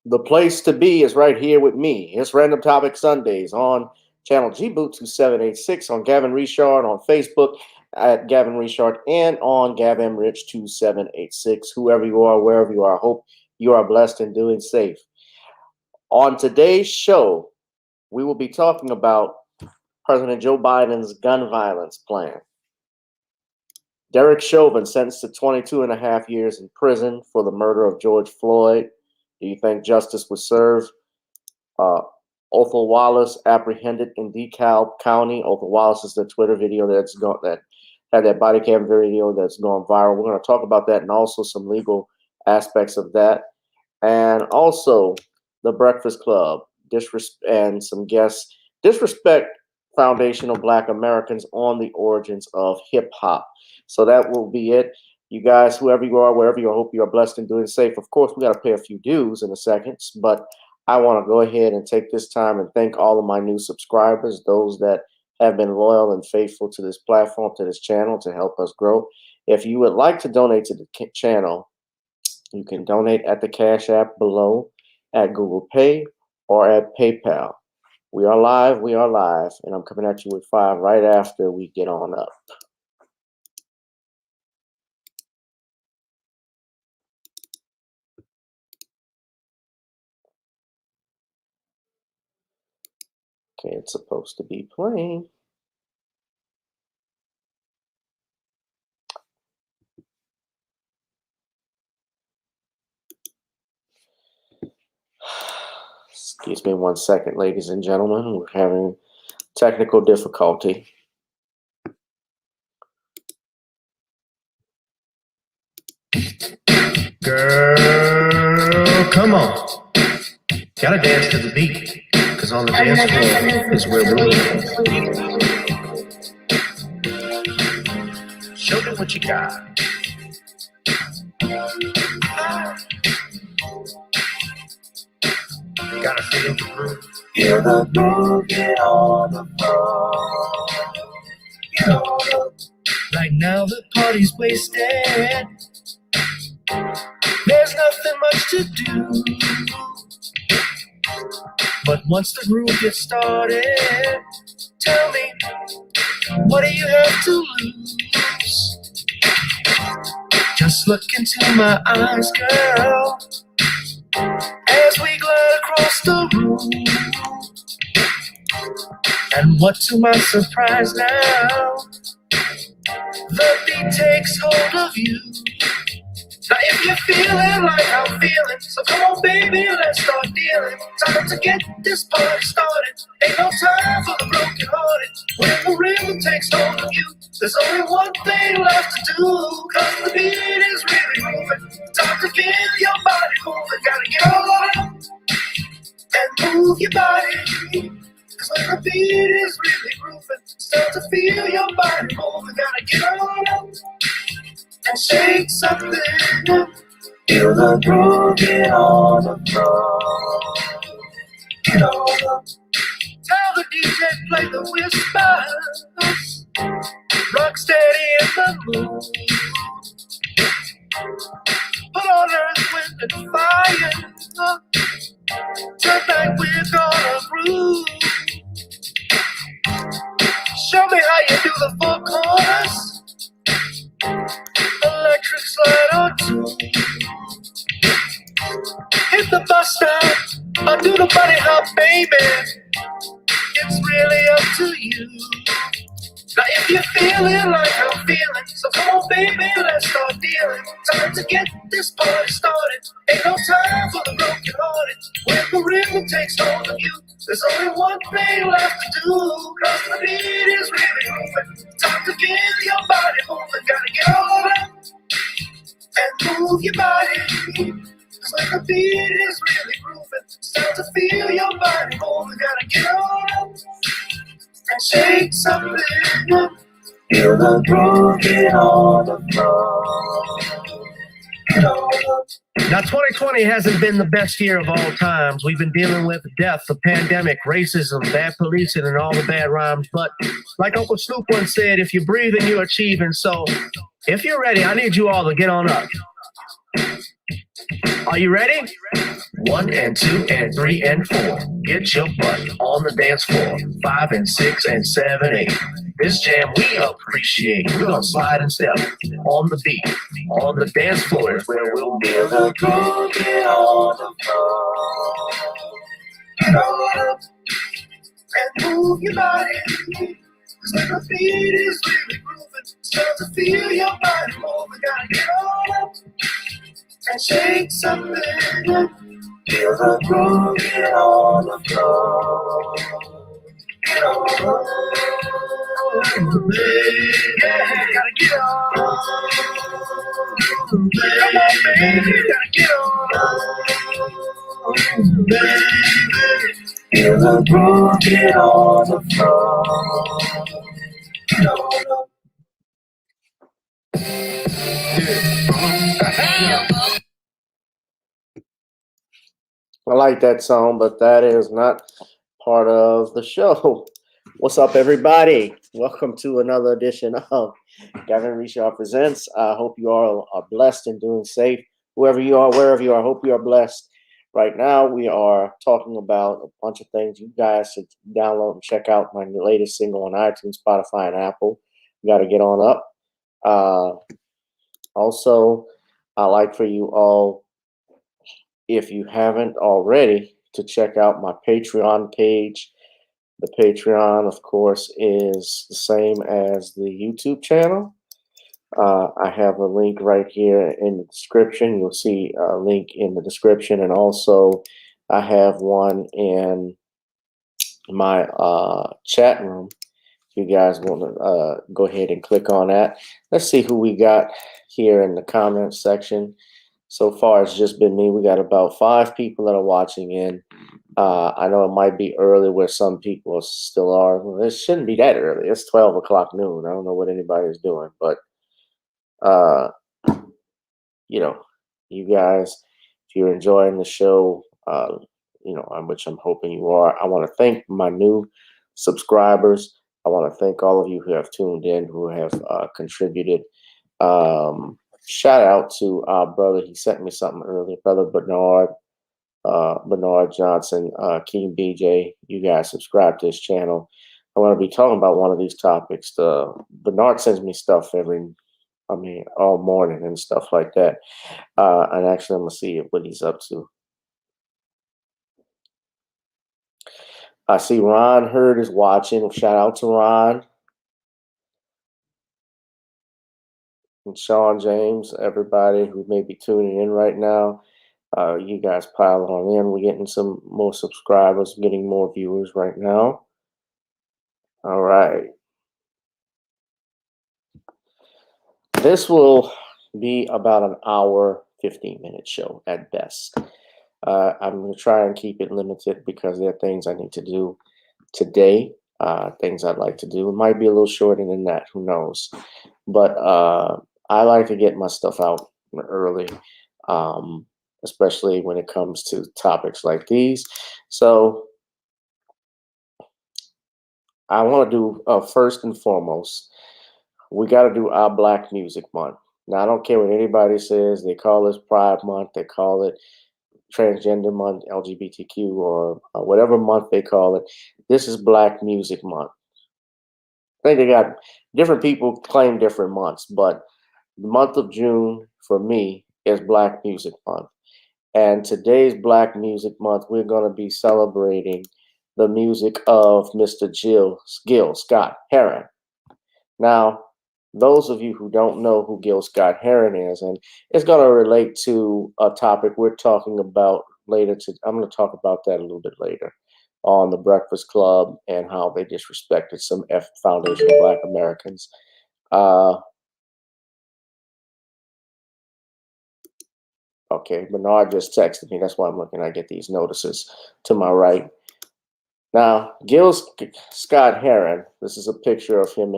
The place to be is right here with me. It's Random Topic Sundays on channel GBoot2786, on Gavin Richard, on Facebook at Gavin Richard, and on GavinRich2786. Whoever you are, wherever you are, I hope you are blessed and doing safe. On today's show, we will be talking about President Joe Biden's gun violence plan. Derrick Chauvin sentenced to 22 and a half years in prison for the murder of George Floyd. Do you think justice was served? Othal Wallace apprehended in DeKalb County. Othal Wallace is the Twitter video that had that body cam video that's going viral. We're going to talk about that and also some legal aspects of that. And also the Breakfast Club and some guests disrespect foundational Black Americans on the origins of hip hop. So that will be it. You guys, whoever you are, wherever you are, I hope you are blessed and doing safe. Of course, we got to pay a few dues in a second, but I want to go ahead and take this time and thank all of my new subscribers, those that have been loyal and faithful to this platform, to this channel, to help us grow. If you would like to donate to the channel, you can donate at the Cash App below, at GooglePay, or at PayPal. We are live, and I'm coming at you with 5 right after we get on up. Okay, it's supposed to be playing. Excuse me 1 second, ladies and gentlemen. We're having technical difficulty. Girl, come on. Gotta dance to the beat, because on the dance floor is where we're moving. Show me what you got. Gotta feel the groove. Feel the groove, get on the floor. Get on up. Right now the party's wasted. There's nothing much to do. But once the groove gets started, tell me, what do you have to lose? Just look into my eyes, girl, as we glide across the room. And what to my surprise now, the beat takes hold of you. Now if you're feeling like I'm feeling, so come on baby, let's start dealing. Time to get this party started. Ain't no time for the broken hearted. When the rhythm takes hold of you, there's only one thing left to do. Cause the beat is really moving. Time to feel your body moving. Gotta get on and move your body. Cause when the beat is really grooving, start to feel your body moving. Gotta get on and shake something. Feel the groove, get on the floor. Get on up. Tell the DJ play the whispers. Rock steady in the mood. Put on earth, wind, and fire. Tonight we're gonna groove. Show me how you do the four corners. Electric slide or two. Hit the bus stop or do the bunny hop, baby. It's really up to you. Now if you're feeling like I'm feeling, so come on baby, let's start dealing. Time to get this party started. Ain't no time for the broken hearted. When the rhythm takes hold of you, there's only one thing left to do. Cause the beat is really moving. Time to get your body moving. Gotta get on up and move your body. Cause when the beat is really grooving, start to feel your body moving. Gotta get on up and shake something. Feel the groove, get on the floor. Get on up. Now, 2020 hasn't been the best year of all times. We've been dealing with death, the pandemic, racism, bad policing, and all the bad rhymes. But like Uncle Snoop once said, if you breathe and you're achieving. So if you're ready, I need you all to get on up. Are you ready? 1 and 2 and 3 and 4. Get your butt on the dance floor. 5 and 6 and 7, 8. This jam we appreciate. We're gonna slide and step on the beat. On the dance floor is where we'll be. Get on the floor. Get on up and move your body. Cause when the beat is really grooving, start to feel your body moving. Gotta get on up and shake something. Feel the groove, get on the floor. Get on up, yeah, gotta get on. Come on, baby, gotta get on. Baby, feel the groove, get on the floor. Get on up. I like that song, but that is not part of the show. What's up, everybody? Welcome to another edition of Gavin Richard Presents. I hope you all are blessed and doing safe. Whoever you are, wherever you are, I hope you are blessed. Right now, we are talking about a bunch of things. You guys should download and check out my latest single on iTunes, Spotify, and Apple. You got to get on up. Also, I'd like for you all, if you haven't already, to check out my Patreon page. The Patreon, of course, is the same as the YouTube channel. I have a link right here in the description. You'll see a link in the description, and also I have one in my chat room. If you guys want to go ahead and click on that. Let's see who we got here in the comments section. So far, it's just been me. We got about 5 people that are watching in. I know it might be early where some people still are. Well, it shouldn't be that early. It's 12 o'clock noon. I don't know what anybody's doing, but you know, you guys, if you're enjoying the show, which I'm hoping you are, I want to thank my new subscribers. I want to thank all of you who have tuned in, who have contributed. Shout out to our brother. He sent me something earlier, Brother Bernard Johnson, King BJ. You guys subscribe to his channel. I want to be talking about one of these topics. Bernard sends me stuff all morning and stuff like that. And actually, I'm going to see what he's up to. I see Ron Hurd is watching. Shout out to Ron. And Sean James, everybody who may be tuning in right now. You guys pile on in. We're getting some more subscribers, getting more viewers right now. All right. This will be about an hour, 15-minute show at best. I'm going to try and keep it limited because there are things I need to do today, things I'd like to do. It might be a little shorter than that. Who knows? But I like to get my stuff out early, especially when it comes to topics like these. So I want to do, first and foremost, we got to do our Black Music Month. Now, I don't care what anybody says. They call this Pride Month. They call it Transgender Month, LGBTQ, or whatever month they call it. This is Black Music Month. I think they got different people claim different months, but the month of June for me is Black Music Month. And today's Black Music Month, we're going to be celebrating the music of Mr. Gil Scott Heron. Now, those of you who don't know who Gil Scott Heron is, and it's going to relate to a topic we're talking about later. I'm going to talk about that a little bit later on the Breakfast Club and how they disrespected some Foundation of Black Americans. Okay, Bernard just texted me. That's why I'm looking. I get these notices to my right. Now, Gil Scott Heron, this is a picture of him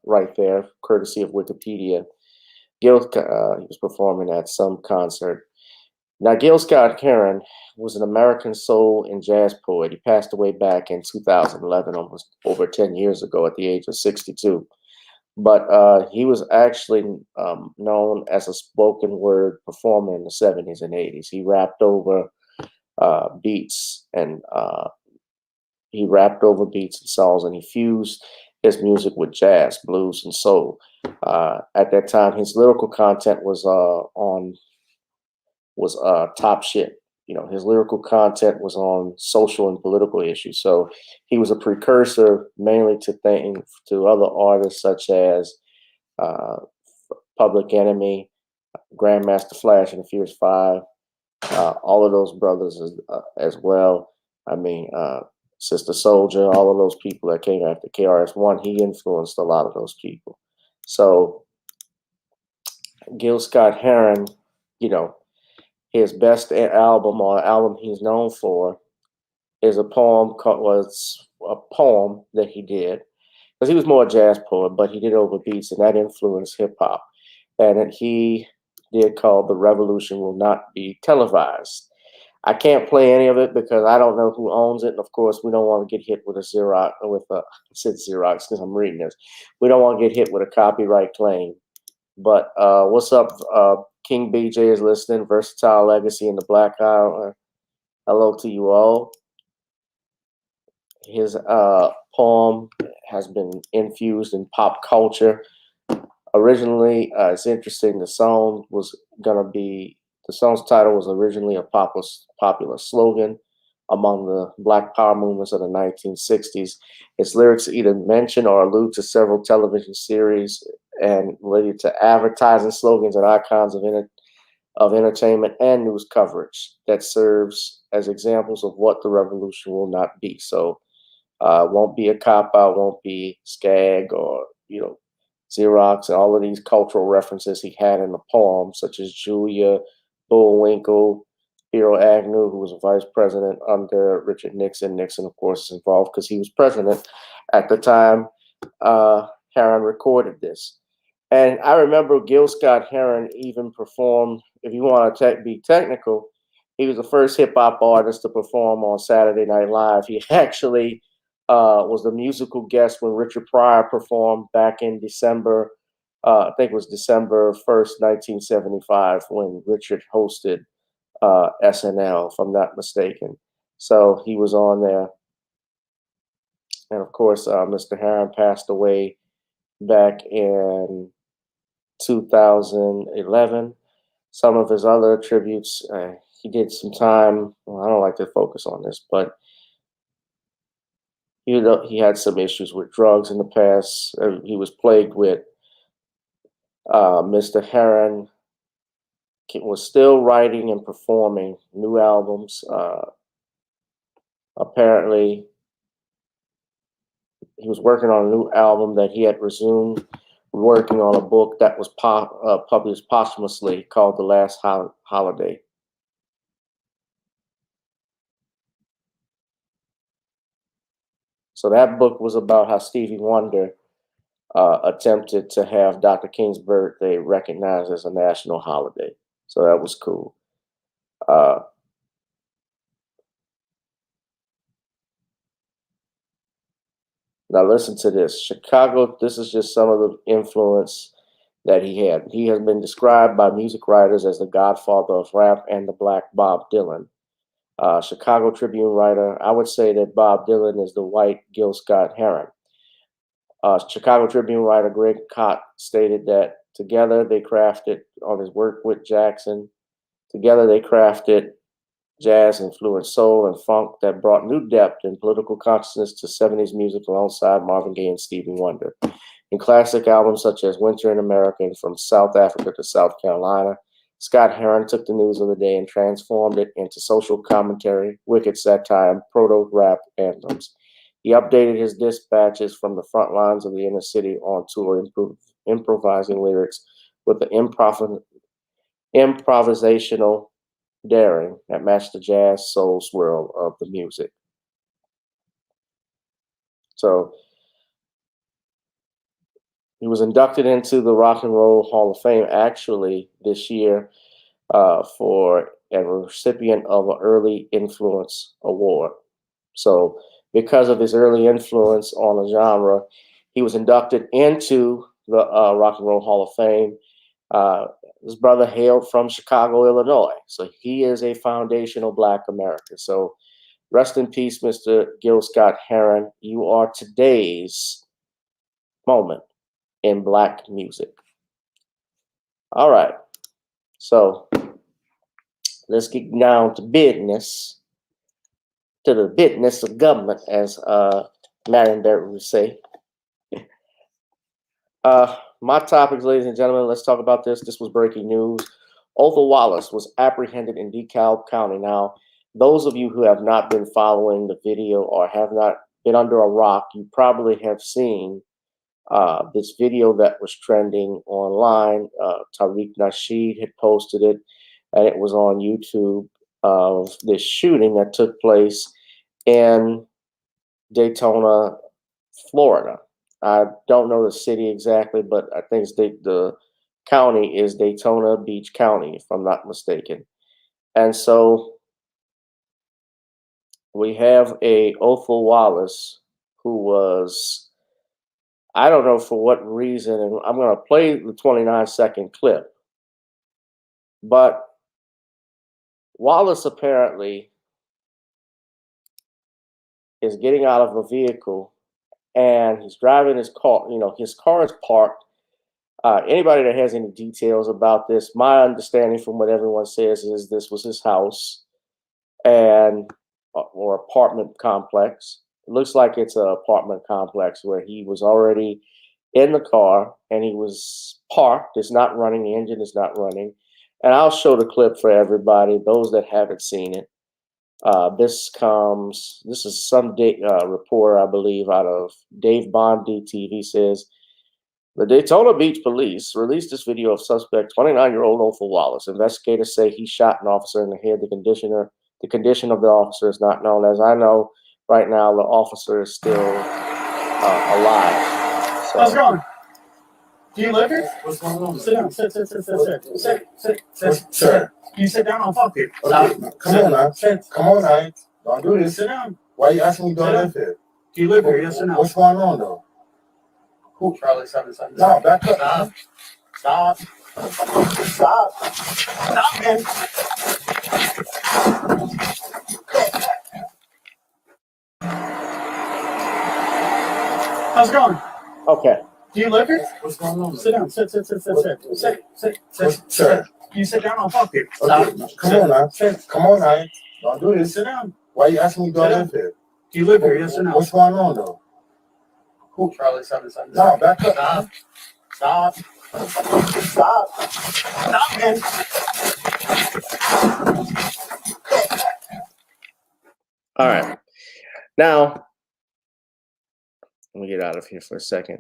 right there, courtesy of Wikipedia. Gil he was performing at some concert. Now, Gil Scott Heron was an American soul and jazz poet. He passed away back in 2011, almost over 10 years ago at the age of 62. But he was actually known as a spoken word performer in the 70s and 80s. He rapped over beats, and he rapped over beats and songs, and he fused his music with jazz, blues, and soul. At that time, his lyrical content was top shit. You know, his lyrical content was on social and political issues. So he was a precursor mainly to other artists such as uh, Public Enemy, Grandmaster Flash and the Furious Five, all of those brothers as well. I mean, Sister Soldier, all of those people that came after KRS-One, he influenced a lot of those people. So Gil Scott-Heron, you know, his best album, or album he's known for, is a poem that he did, because he was more a jazz poet, but he did over beats, and that influenced hip hop. And he did called "The Revolution Will Not Be Televised." I can't play any of it because I don't know who owns it, and of course, we don't want to get hit with a Xerox. I said Xerox because I'm reading this. We don't want to get hit with a copyright claim. But what's up? King BJ is listening. Versatile Legacy in the Black Eye. Hello to you all. His poem has been infused in pop culture. Originally, it's interesting. The song's title was originally a popular slogan among the Black Power movements of the 1960s. Its lyrics either mention or allude to several television series and related to advertising slogans and icons of entertainment and news coverage that serves as examples of what the revolution will not be. So won't be a cop-out, won't be Skag or, Xerox, and all of these cultural references he had in the poem, such as Julia, Bullwinkle, Hero Agnew, who was a vice president under Richard Nixon. Nixon, of course, is involved because he was president at the time Heron recorded this. And I remember Gil Scott-Heron even performed, if you want to be technical, he was the first hip-hop artist to perform on Saturday Night Live. He actually was the musical guest when Richard Pryor performed back in December, I think it was December 1st, 1975, when Richard hosted SNL, if I'm not mistaken. So he was on there. And of course, Mr. Heron passed away back in 2011. Some of his other tributes, he did some time. Well, I don't like to focus on this, but he had some issues with drugs in the past. He was plagued with. Mr. Heron was still writing and performing new albums. Apparently, he was working on a new album that he had resumed working on a book that was published posthumously called The Last Holiday. So that book was about how Stevie Wonder attempted to have Dr. King's birthday recognized as a national holiday. So that was cool. Now listen to this. Chicago, this is just some of the influence that he had. He has been described by music writers as the godfather of rap and the Black Bob Dylan. Chicago Tribune writer, I would say that Bob Dylan is the white Gil Scott-Heron. Chicago Tribune writer Greg Kot stated that together they crafted, on his work with Jackson, together they crafted jazz-influenced soul and funk that brought new depth and political consciousness to 70s music alongside Marvin Gaye and Stevie Wonder. In classic albums such as Winter in America and From South Africa to South Carolina, Scott-Heron took the news of the day and transformed it into social commentary, wicked satire, and proto-rap anthems. He updated his dispatches from the front lines of the inner city on tour, improvising lyrics with the improvisational daring that matched the jazz soul swirl of the music. So he was inducted into the Rock and Roll Hall of Fame actually this year for a recipient of an Early Influence Award. So because of his early influence on the genre, he was inducted into the Rock and Roll Hall of Fame. This brother hailed from Chicago, Illinois. So he is a foundational Black American. So rest in peace, Mr. Gil Scott Heron. You are today's moment in Black music. All right. So let's get down to business, to the business of government, as Marion Derrick would say. My topics, ladies and gentlemen, let's talk about this. This was breaking news. Othal Wallace was apprehended in DeKalb County. Now, those of you who have not been following the video or have not been under a rock, you probably have seen this video that was trending online. Tariq Nasheed had posted it, and it was on YouTube of this shooting that took place in Daytona, Florida. I don't know the city exactly, but I think it's the county is Daytona Beach County, if I'm not mistaken. And so we have a Othal Wallace who was, I don't know for what reason, and I'm going to play the 29-second clip, but Wallace apparently is getting out of a vehicle and he's driving his car. You know, his car is parked. Anybody that has any details about this, my understanding from what everyone says is this was his house and or apartment complex. It looks like it's an apartment complex where he was already in the car and he was parked. It's not running. The engine is not running. And I'll show the clip for everybody, those that haven't seen it. This is some reporter, I believe, out of Dave Bond DTV says, the Daytona Beach police released this video of suspect 29-year-old Othal Wallace. Investigators say he shot an officer in the head. The condition of the officer is not known. As I know, right now, the officer is still alive. So, how's it going? Do you live here? What's going on? Sit down. Sit. Sir. Can you sit down? I'll talk to you. Okay. Come on now. Come on now. Don't do this. Sit down. Why are you asking me do I live here? Do you live here? Yes or no? What's going on though? Who? Charlie 77. No, back up. Stop. Stop. Stop, man. How's it going? okay. Do you live here? What's going on? Sit down. Sit. Sir. Can you sit down? I'll talk to you. Okay. Come on now. Come on now. Don't do this. Sit down. Why are you asking me do I live here? Do you live here? Yes or no? What's going on though? Who? Charlie 77. No, back up. Stop. Stop, man. All right. Now, let me get out of here for a second.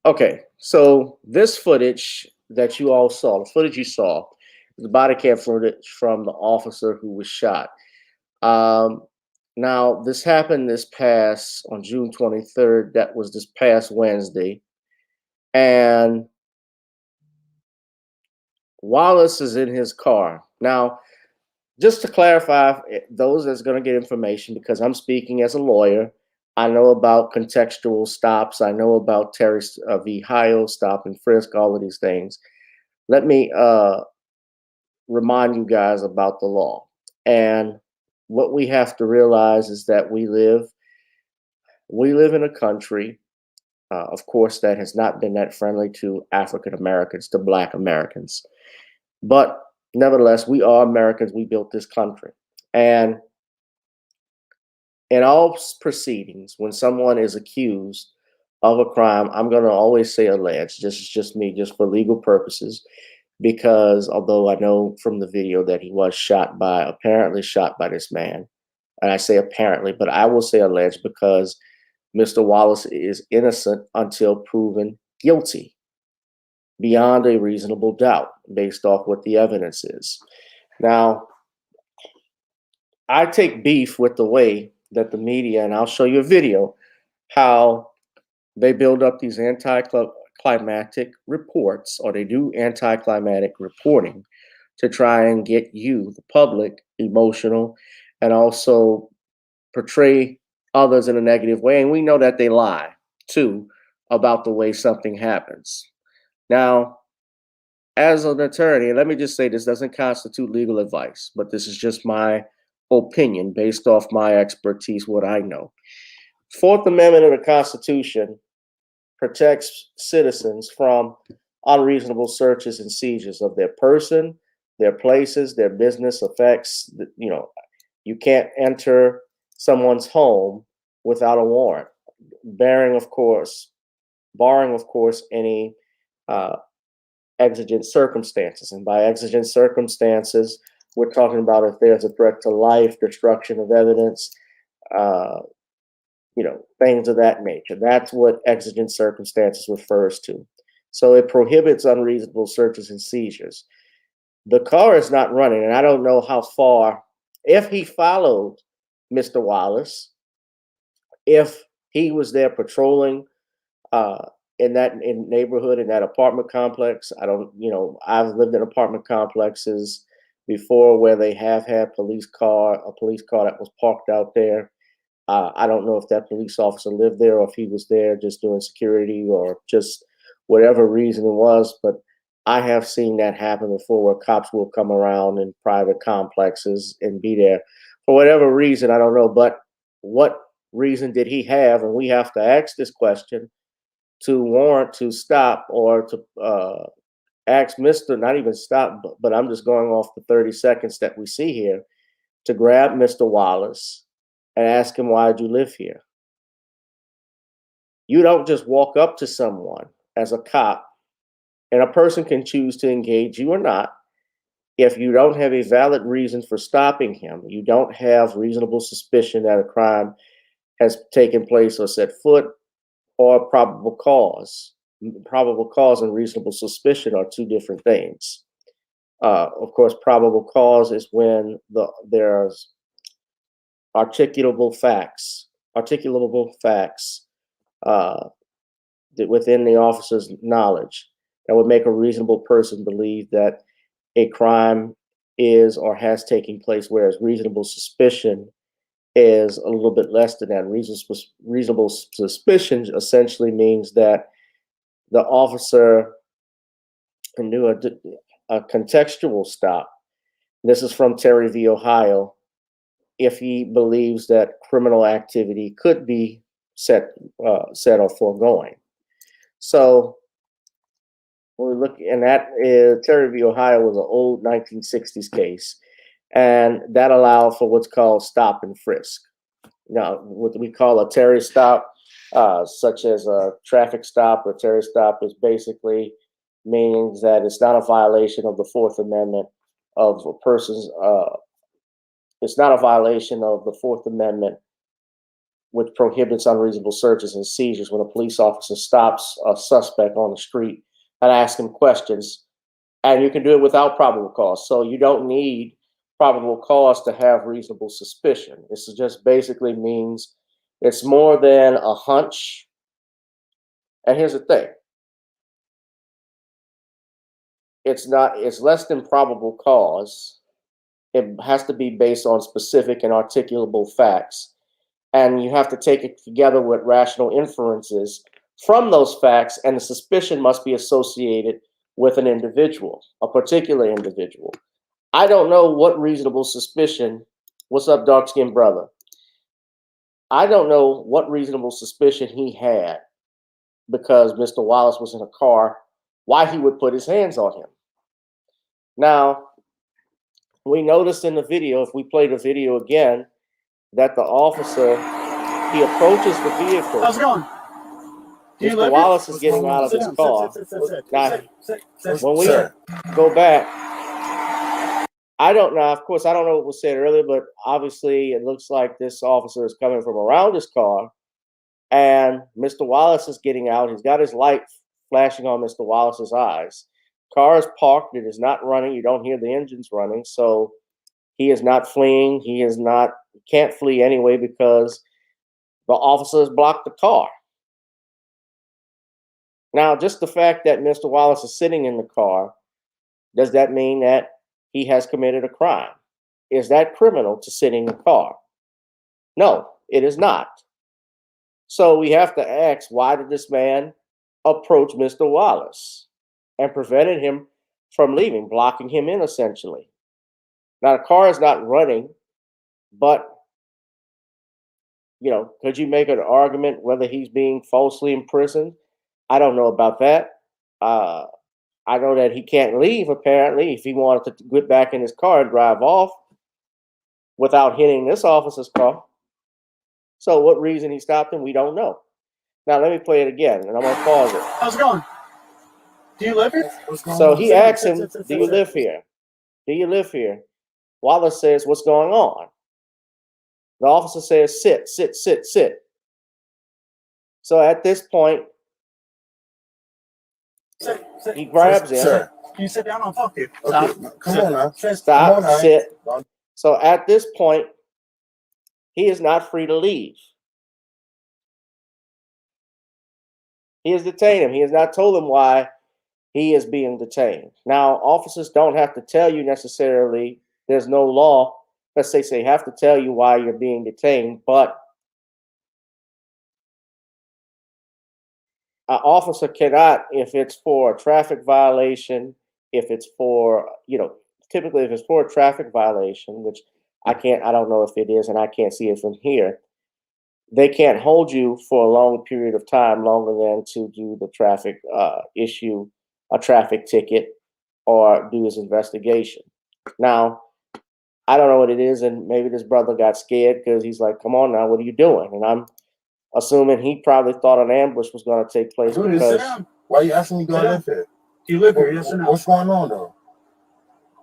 Okay, so this footage that you all saw, the footage you saw, the body cam footage from the officer who was shot. Now, this happened on June 23rd. That was this past Wednesday. And Wallace is in his car. Now, just to clarify, those that's going to get information, because I'm speaking as a lawyer, I know about contextual stops. I know about Terry v. Ohio, stop and frisk, all of these things. Let me remind you guys about the law. And what we have to realize is that we live in a country, of course, that has not been that friendly to African Americans, to Black Americans. But nevertheless, we are Americans. We built this country. And in all proceedings, when someone is accused of a crime, I'm going to always say alleged. This is just me, just for legal purposes, because although I know from the video that he was apparently shot by this man, and I say apparently, but I will say alleged because Mr. Wallace is innocent until proven guilty beyond a reasonable doubt based off what the evidence is. Now, I take beef with the way that the media, and I'll show you a video, how they build up these anticlimactic reports, or they do anticlimactic reporting to try and get you, the public, emotional, and also portray others in a negative way. And we know that they lie too about the way something happens. Now, as an attorney, and let me just say this doesn't constitute legal advice, but this is just my opinion based off my expertise, what I know. Fourth Amendment of the Constitution protects citizens from unreasonable searches and seizures of their person, their places, their business effects. You can't enter someone's home without a warrant, barring, of course, any exigent circumstances. And by exigent circumstances, we're talking about if there's a threat to life, destruction of evidence, things of that nature. That's what exigent circumstances refers to. So it prohibits unreasonable searches and seizures. The car is not running, and I don't know how far, if he followed Mr. Wallace, if he was there patrolling in neighborhood, in that apartment complex. I've lived in apartment complexes before where they have had a police car that was parked out there. I don't know if that police officer lived there or if he was there just doing security or just whatever reason it was. But I have seen that happen before, where cops will come around in private complexes and be there for whatever reason. I don't know. But what reason did he have? And we have to ask this question to warrant to stop or to ask Mr. Not even stop, but I'm just going off the 30 seconds that we see here, to grab Mr. Wallace and ask him, why did you live here? You don't just walk up to someone as a cop, and a person can choose to engage you or not. If you don't have a valid reason for stopping him, you don't have reasonable suspicion that a crime has taken place or set foot, or probable cause. Probable cause and reasonable suspicion are two different things. Of course, probable cause is when there's articulable facts within the officer's knowledge that would make a reasonable person believe that a crime is or has taken place, whereas reasonable suspicion is a little bit less than that. Reasonable suspicion essentially means that the officer can do a contextual stop. This is from Terry v. Ohio. If he believes that criminal activity could be set or foregoing. So when we look, and that is Terry v. Ohio was an old 1960s case, and that allowed for what's called stop and frisk. Now, what we call a Terry stop, such as a traffic stop, or Terry stop is basically means that it's not a violation of the Fourth Amendment of a person's. It's not a violation of the Fourth Amendment, which prohibits unreasonable searches and seizures, when a police officer stops a suspect on the street and asks him questions, and you can do it without probable cause. So you don't need probable cause to have reasonable suspicion. This is just basically means it's more than a hunch. And here's the thing. It's less than probable cause. It has to be based on specific and articulable facts. And you have to take it together with rational inferences from those facts, and the suspicion must be associated with an individual, a particular individual. I don't know what reasonable suspicion. What's up, dark-skinned brother? I don't know what reasonable suspicion he had, because Mr. Wallace was in a car, why he would put his hands on him. Now, we noticed in the video, if we play the video again, that the officer, he approaches the vehicle. How's it going? Mr. Wallace is getting out of his car. Now, when we go back, I don't know. Of course, I don't know what was said earlier, but obviously it looks like this officer is coming from around his car, and Mr. Wallace is getting out. He's got his light flashing on Mr. Wallace's eyes. Car is parked. It is not running. You don't hear the engines running. So he is not fleeing. He can't flee anyway, because the officer has blocked the car. Now, just the fact that Mr. Wallace is sitting in the car, does that mean that he has committed a crime? Is that criminal to sit in the car? No, it is not. So we have to ask, why did this man approach Mr. Wallace and prevented him from leaving, blocking him in essentially. Now the car is not running, but could you make an argument whether he's being falsely imprisoned? I don't know about that. I know that he can't leave apparently if he wanted to get back in his car and drive off without hitting this officer's car. So what reason he stopped him, we don't know. Now let me play it again, and I'm gonna pause it. How's it going? Do you live here? So he asks him, "Do you live here? Do you live here?" Wallace says, "What's going on?" The officer says, "Sit, sit, sit, sit." So at this point, he grabs him. Sir, can you sit down? I'll talk to you. Stop. Okay. Come on now. Stop, Come on, sit. So at this point, he is not free to leave. He has detained him. He has not told him why he is being detained. Now, officers don't have to tell you necessarily. There's no law that says they have to tell you why you're being detained, but an officer cannot, if it's for a traffic violation, if it's for, typically if it's for a traffic violation, which I don't know if it is, and I can't see it from here, they can't hold you for a long period of time, longer than to do the traffic issue a traffic ticket or do his investigation. Now, I don't know what it is, and maybe this brother got scared because he's like, "Come on now, what are you doing?" And I'm assuming he probably thought an ambush was going to take place. Dude, because why are you asking me to live here? Do you live here? Yes or no? What's going on though?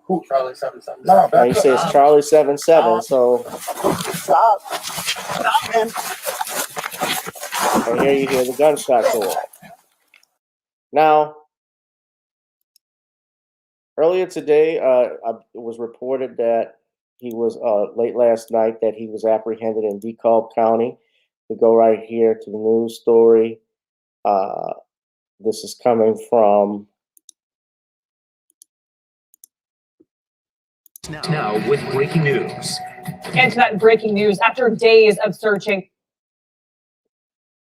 Who? Charlie 77. No, he says Charlie 77. So stop. Stop, man. And here you hear the gunshot go off. Now, earlier today, it was reported that he was late last night that he was apprehended in DeKalb County. We go right here to the news story. This is coming from Now with breaking news. And to that breaking news, after days of searching,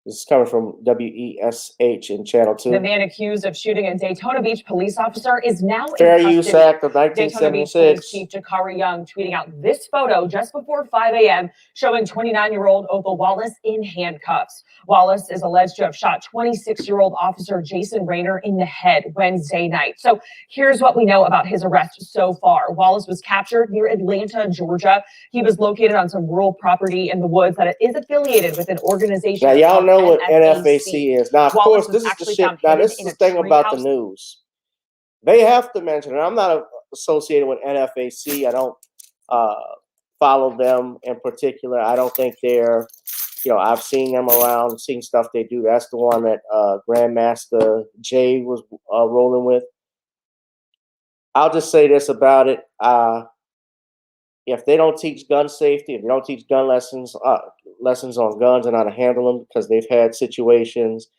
This is coming from WESH in Channel 2. the man accused of shooting a Daytona Beach police officer is now Fair in Use custody. Act of Daytona Beach 1976. Police Chief Jakari Young tweeting out this photo just before 5 a.m. showing 29-year-old Othal Wallace in handcuffs. Wallace is alleged to have shot 26-year-old officer Jason Rayner in the head Wednesday night. So here's what we know about his arrest so far. Wallace was captured near Atlanta, Georgia. He was located on some rural property in the woods that is affiliated with an organization. Now, y'all know what NFAC is. Now, of course, this is the shit. Now, this is the thing about the news. They have to mention, and I'm not associated with NFAC. I don't follow them in particular. I don't think they're, I've seen them around, seen stuff they do. That's the one that Grandmaster Jay was rolling with. I'll just say this about it. If they don't teach gun safety, if they don't teach gun lessons on guns and how to handle them, because they've had situations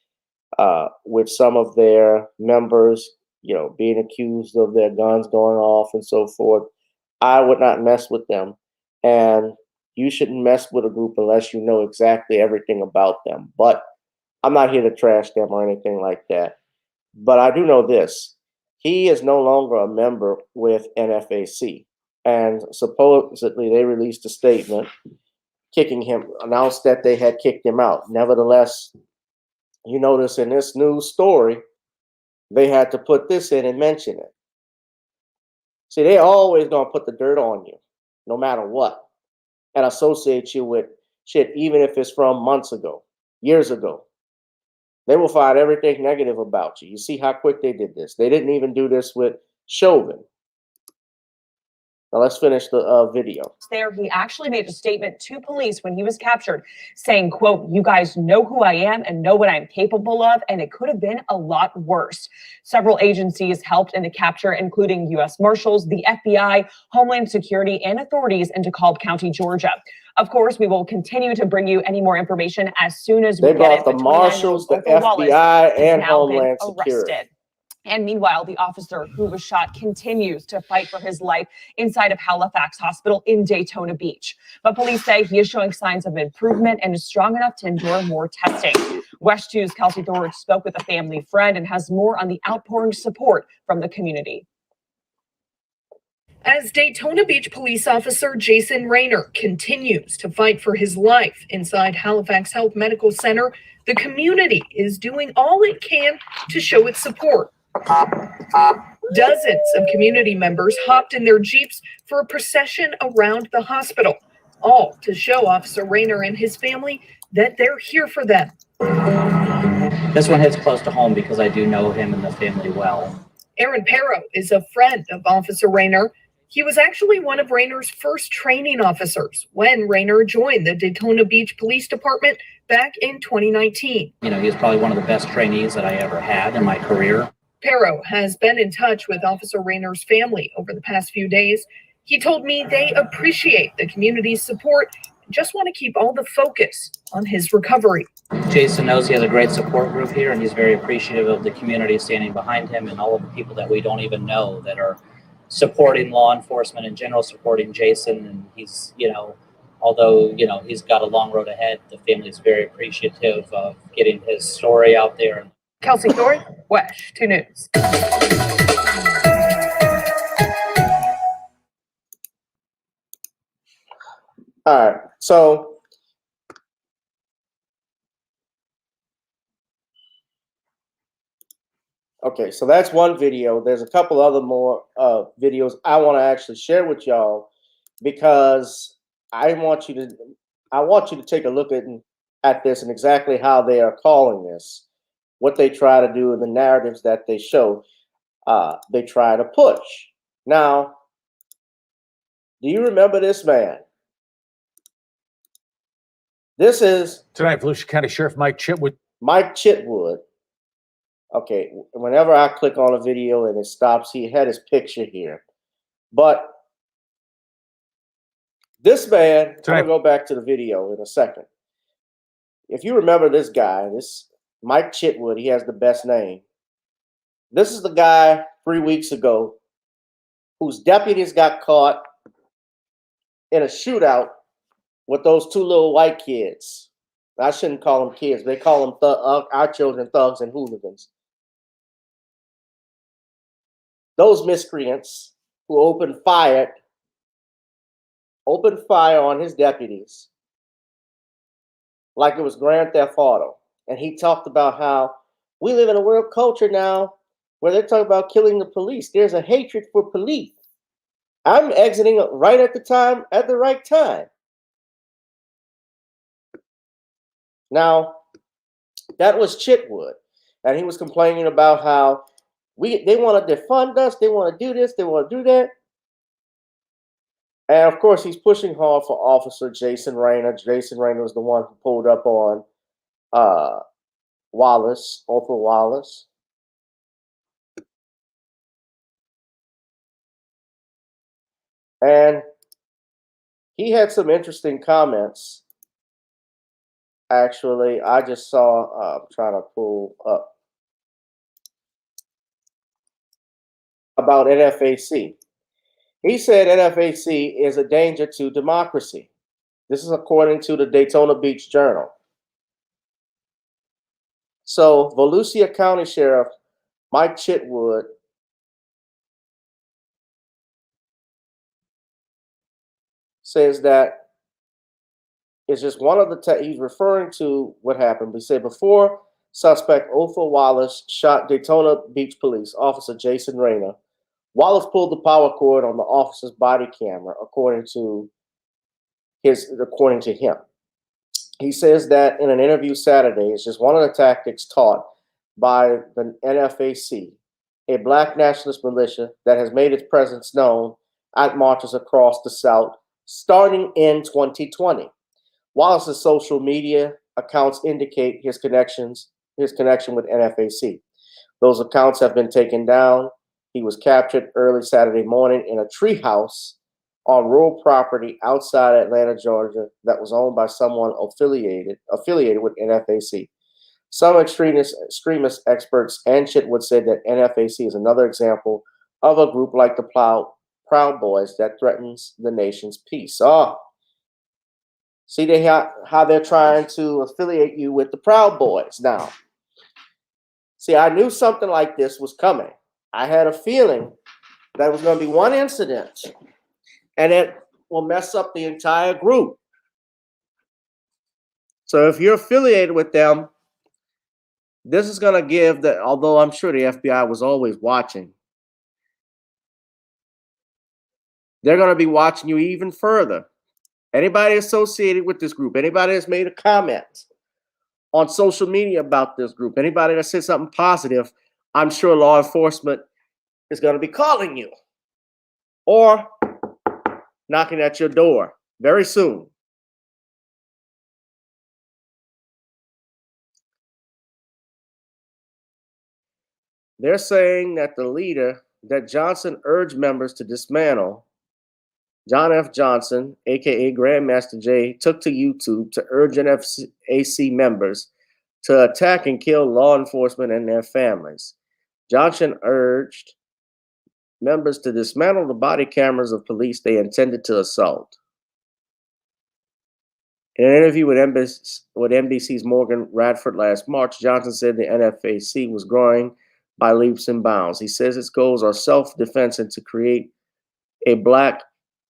with some of their members, being accused of their guns going off and so forth, I would not mess with them. And you shouldn't mess with a group unless you know exactly everything about them. But I'm not here to trash them or anything like that. But I do know this. He is no longer a member with NFAC. And supposedly they released a statement kicking him, announced that they had kicked him out. Nevertheless, you notice in this news story, they had to put this in and mention it. See, they're always going to put the dirt on you, no matter what, and associate you with shit, even if it's from months ago, years ago. They will find everything negative about you. You see how quick they did this. They didn't even do this with Chauvin. Now let's finish the video. There, he actually made a statement to police when he was captured saying, quote, "You guys know who I am and know what I'm capable of, and it could have been a lot worse." Several agencies helped in the capture, including U.S. Marshals, the FBI, Homeland Security, and authorities in DeKalb County, Georgia. Of course, we will continue to bring you any more information as soon as we get it. They brought the Marshals, the FBI, and Homeland Security. And meanwhile, the officer who was shot continues to fight for his life inside of Halifax Hospital in Daytona Beach. But police say he is showing signs of improvement and is strong enough to endure more testing. West 2's Kelsey Thorne spoke with a family friend and has more on the outpouring support from the community. As Daytona Beach police officer Jason Rayner continues to fight for his life inside Halifax Health Medical Center, the community is doing all it can to show its support. Dozens of community members hopped in their Jeeps for a procession around the hospital, all to show Officer Rayner and his family that they're here for them. This one hits close to home because I do know him and the family well. Aaron Perro is a friend of Officer Rayner. He was actually one of Rayner's first training officers when Rayner joined the Daytona Beach Police Department back in 2019. You know, he was probably one of the best trainees that I ever had in my career. Perro has been in touch with Officer Rayner's family over the past few days. He told me they appreciate the community's support and just want to keep all the focus on his recovery. Jason knows he has a great support group here, and he's very appreciative of the community standing behind him and all of the people that we don't even know that are supporting law enforcement in general, supporting Jason. And he's, you know, although, you know, he's got a long road ahead, the family is very appreciative of getting his story out there. Kelsey Thorne, WESH 2 News. All right, so okay, so that's one video. There's a couple other more videos I want to actually share with y'all because I want you to take a look at this and exactly how they are calling this, what they try to do, and the narratives that they show. They try to push. Now, do you remember this man? This is tonight, Volusia County Sheriff Mike Chitwood. Mike Chitwood. Okay, whenever I click on a video and it stops, he had his picture here. But this man, I'm going to go back to the video in a second. If you remember this guy, this Mike Chitwood, he has the best name. This is the guy 3 weeks ago whose deputies got caught in a shootout with those two little white kids. I shouldn't call them kids. They call them our children thugs and hooligans. Those miscreants who opened fire on his deputies like it was Grand Theft Auto. And he talked about how we live in a world culture now where they're talking about killing the police. There's a hatred for police. I'm exiting right at the right time. Now, that was Chitwood, and he was complaining about how they want to defund us, they want to do this, they want to do that. And of course, he's pushing hard for Officer Jason Rayner. Jason Rayner was the one who pulled up on Wallace, Othal Wallace. And he had some interesting comments. Actually, I just saw, I'm trying to pull up, about NFAC. He said NFAC is a danger to democracy. This is according to the Daytona Beach Journal. So, Volusia County Sheriff Mike Chitwood says that it's just one of the, he's referring to what happened. He said before suspect Othal Wallace shot Daytona Beach Police Officer Jason Rayner, Wallace pulled the power cord on the officer's body camera, according to him. He says that in an interview Saturday, it's just one of the tactics taught by the NFAC, a black nationalist militia that has made its presence known at marches across the South starting in 2020. Wallace's social media accounts indicate his connection with NFAC. Those accounts have been taken down. He was captured early Saturday morning in a treehouse on rural property outside Atlanta, Georgia, that was owned by someone affiliated with NFAC. Some extremist experts and Chitwood said that NFAC is another example of a group like the Proud Boys that threatens the nation's peace. See how they're trying to affiliate you with the Proud Boys now. See, I knew something like this was coming. I had a feeling That was going to be one incident, and it will mess up the entire group. So if you're affiliated with them, this is going to give the, although I'm sure the FBI was always watching, they're going to be watching you even further. Anybody associated with this group, anybody that's made a comment on social media about this group, anybody that said something positive, I'm sure law enforcement is going to be calling you or knocking at your door very soon. They're saying that the leader, that Johnson urged members to dismantle. John F. Johnson, aka Grandmaster J, took to YouTube to urge NFAC members to attack and kill law enforcement and their families. Johnson urged members to dismantle the body cameras of police they intended to assault. In an interview with NBC's Morgan Radford last March, Johnson said the NFAC was growing by leaps and bounds. He says its goals are self-defense and to create a black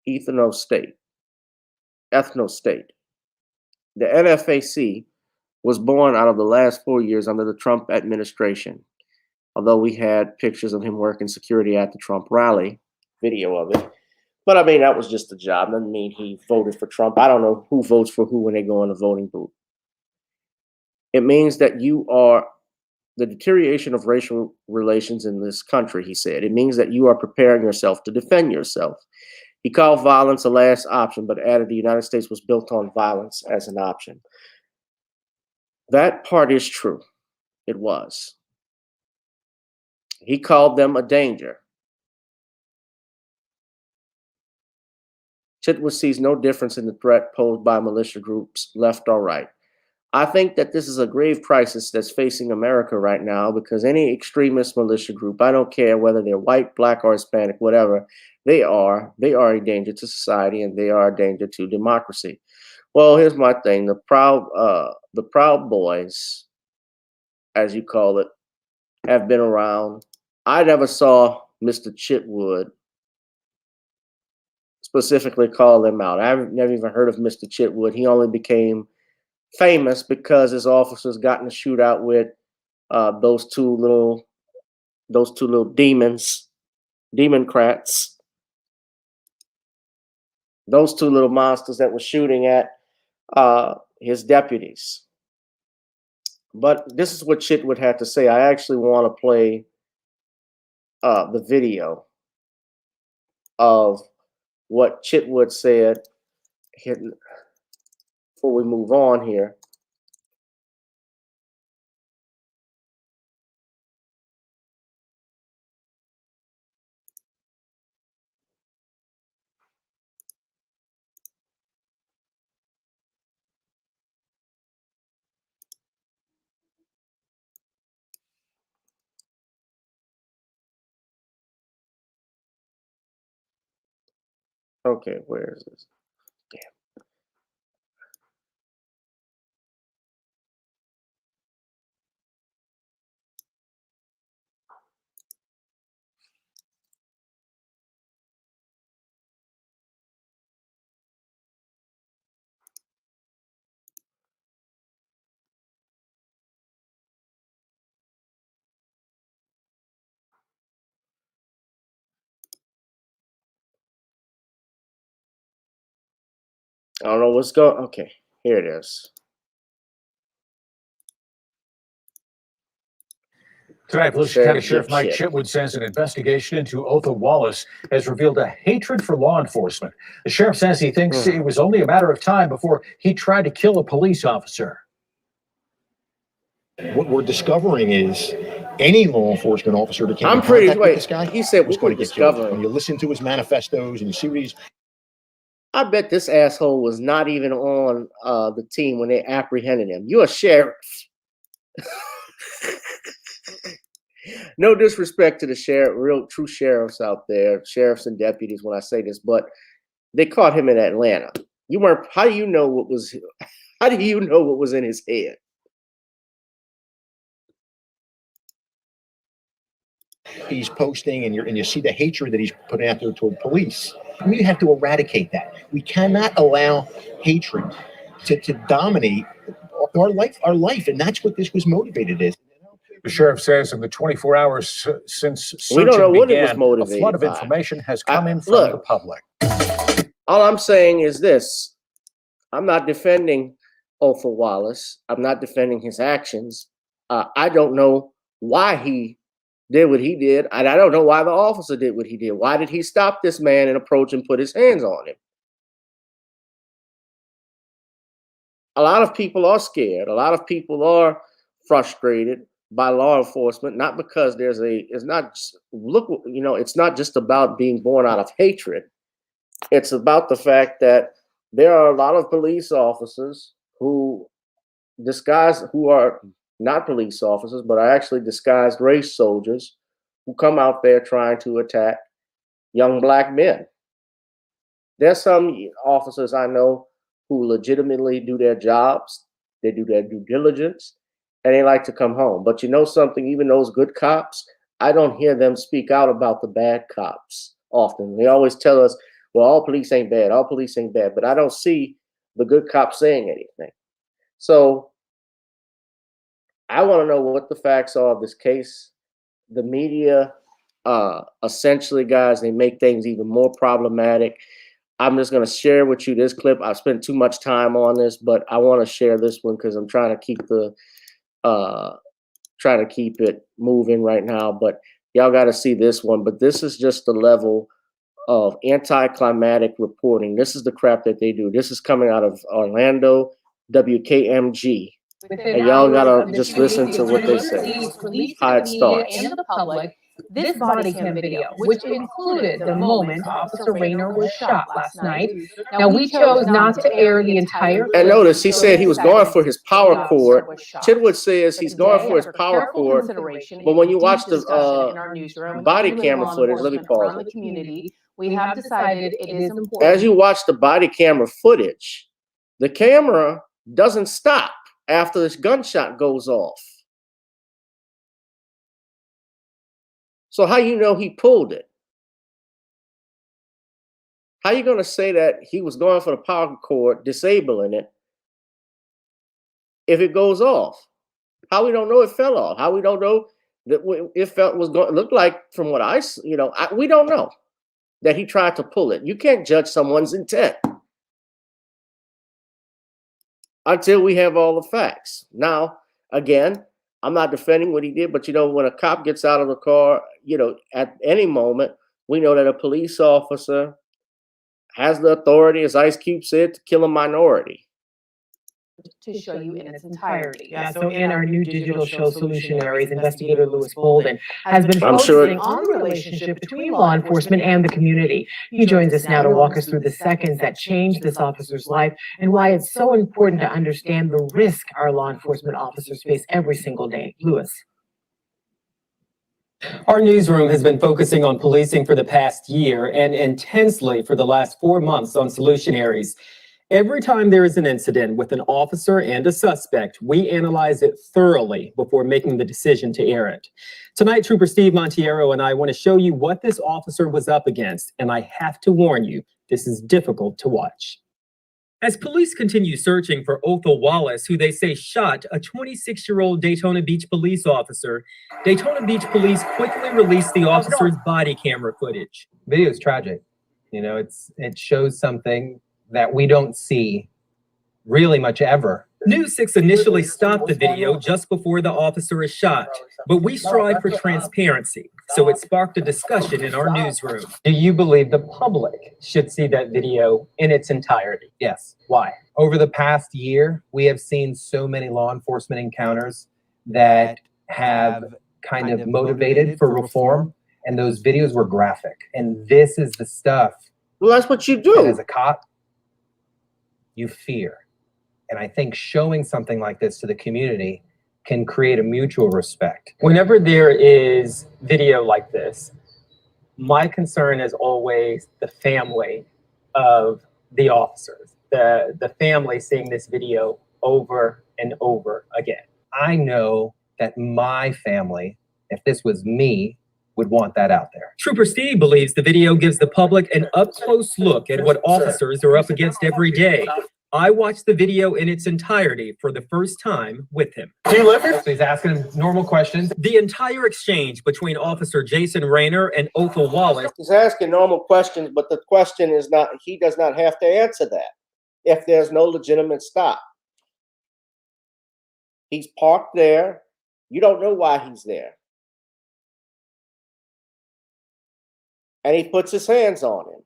ethno state. The NFAC was born out of the last 4 years under the Trump administration. Although we had pictures of him working security at the Trump rally, video of it. But I mean, that was just a job. Doesn't mean he voted for Trump. I don't know who votes for who when they go in the voting booth. It means that you are the deterioration of racial relations in this country, he said. It means that you are preparing yourself to defend yourself. He called violence a last option, but added the United States was built on violence as an option. That part is true. It was. He called them a danger. Chitwood sees no difference in the threat posed by militia groups, left or right. I think that this is a grave crisis that's facing America right now because any extremist militia group, I don't care whether they're white, black, or Hispanic, whatever, they are a danger to society and they are a danger to democracy. Well, here's my thing. The Proud Boys, as you call it, have been around. I never saw Mr. Chitwood specifically call them out. I've never even heard of Mr. Chitwood. He only became famous because his officers got in a shootout with those two little democrats, those two little monsters that were shooting at his deputies. But this is what Chitwood had to say. I actually want to play the video of what Chitwood said before we move on here. Okay, where is this? Damn. I don't know what's going. Okay, here it is. Tonight, Volusia County Sheriff Mike Chitwood says an investigation into Othal Wallace has revealed a hatred for law enforcement. The sheriff says he thinks it was only a matter of time before he tried to kill a police officer. What we're discovering is any law enforcement officer that came I'm in pretty contact with this guy he said was what going we're to get killed. discovering. When you listen to his manifestos and you see what he's I bet this asshole was not even on the team when they apprehended him. You're a sheriff. No disrespect to the sheriff, real true sheriffs out there, sheriffs and deputies when I say this, but they caught him in Atlanta. You weren't. How do you know what was in his head? he's posting and you see the hatred that he's putting out there toward police. We have to eradicate that. We cannot allow hatred to dominate our life, and that's what this was motivated as. The sheriff says in the 24 hours since We don't know searching what it was began, a motivated flood of by. information has come in from Look, the public. all I'm saying is this. I'm not defending Othal Wallace. I'm not defending his actions. I don't know why he did what he did, and I don't know why the officer did what he did. Why did he stop this man and approach and put his hands on him? A lot of people are scared. A lot of people are frustrated by law enforcement, not because it's not just about being born out of hatred. It's about the fact that there are a lot of police officers who are not police officers, but are actually disguised race soldiers who come out there trying to attack young black men. There's some officers I know who legitimately do their jobs, they do their due diligence, and they like to come home. But you know something, even those good cops, I don't hear them speak out about the bad cops often. They always tell us, well, all police ain't bad, but I don't see the good cops saying anything. So I want to know what the facts are of this case. The media, essentially, guys, they make things even more problematic. I'm just going to share with you this clip. I've spent too much time on this, but I want to share this one because I'm trying to keep it moving right now. But y'all got to see this one. But this is just the level of anticlimactic reporting. This is the crap that they do. This is coming out of Orlando, WKMG. And y'all gotta just listen to what they say. How it starts. And the public, this body cam video, which included the moment Officer Rayner was shot last night. Now, we chose not to air the entire clip. And notice he said he was going for his power cord. Chidwood says he's going for his power cord. But when you watch the body camera footage, let me pause it. We have decided it is important. As you watch the body camera footage, the camera doesn't stop after this gunshot goes off. So how you know he pulled it? How you going to say that he was going for the power cord, disabling it, if it goes off? How we don't know it fell off? How we don't know that it looked like, from what we don't know that he tried to pull it. You can't judge someone's intent until we have all the facts. Now, again, I'm not defending what he did, but when a cop gets out of the car, at any moment, we know that a police officer has the authority, as Ice Cube said, to kill a minority. To show you in its entirety. Yeah, so in our new digital show, Solutionaries, investigator Lewis Bolden has been focusing on the relationship between law enforcement and the community. He joins us now to walk us through the seconds that changed this officer's life and why it's so important to understand the risk our law enforcement officers face every single day. Lewis. Our newsroom has been focusing on policing for the past year and intensely for the last 4 months on Solutionaries. Every time there is an incident with an officer and a suspect, we analyze it thoroughly before making the decision to air it. Tonight, Trooper Steve Montiero and I want to show you what this officer was up against, and I have to warn you, this is difficult to watch. As police continue searching for Othal Wallace, who they say shot a 26-year-old Daytona Beach police officer, Daytona Beach police quickly released the officer's body camera footage. Video is tragic. It shows something that we don't see really much ever. News 6 initially stopped the video just before the officer is shot, but we strive for transparency, so it sparked a discussion in our newsroom. Do you believe the public should see that video in its entirety? Yes. Why? Over the past year, we have seen so many law enforcement encounters that have kind of motivated for reform, and those videos were graphic. And this is the stuff. Well, that's what you do. As a cop, you fear. And I think showing something like this to the community can create a mutual respect. Whenever there is video like this, my concern is always the family of the officers, the family seeing this video over and over again. I know that my family, if this was me, would want that out there. Trooper Steve believes the video gives the public an up-close look at what officers are up against every day. I watched the video in its entirety for the first time with him. Do you live here? So he's asking him normal questions. The entire exchange between Officer Jason Rayner and Othal Wallace. He's asking normal questions, but the question is not, he does not have to answer that if there's no legitimate stop. He's parked there. You don't know why he's there. And he puts his hands on him.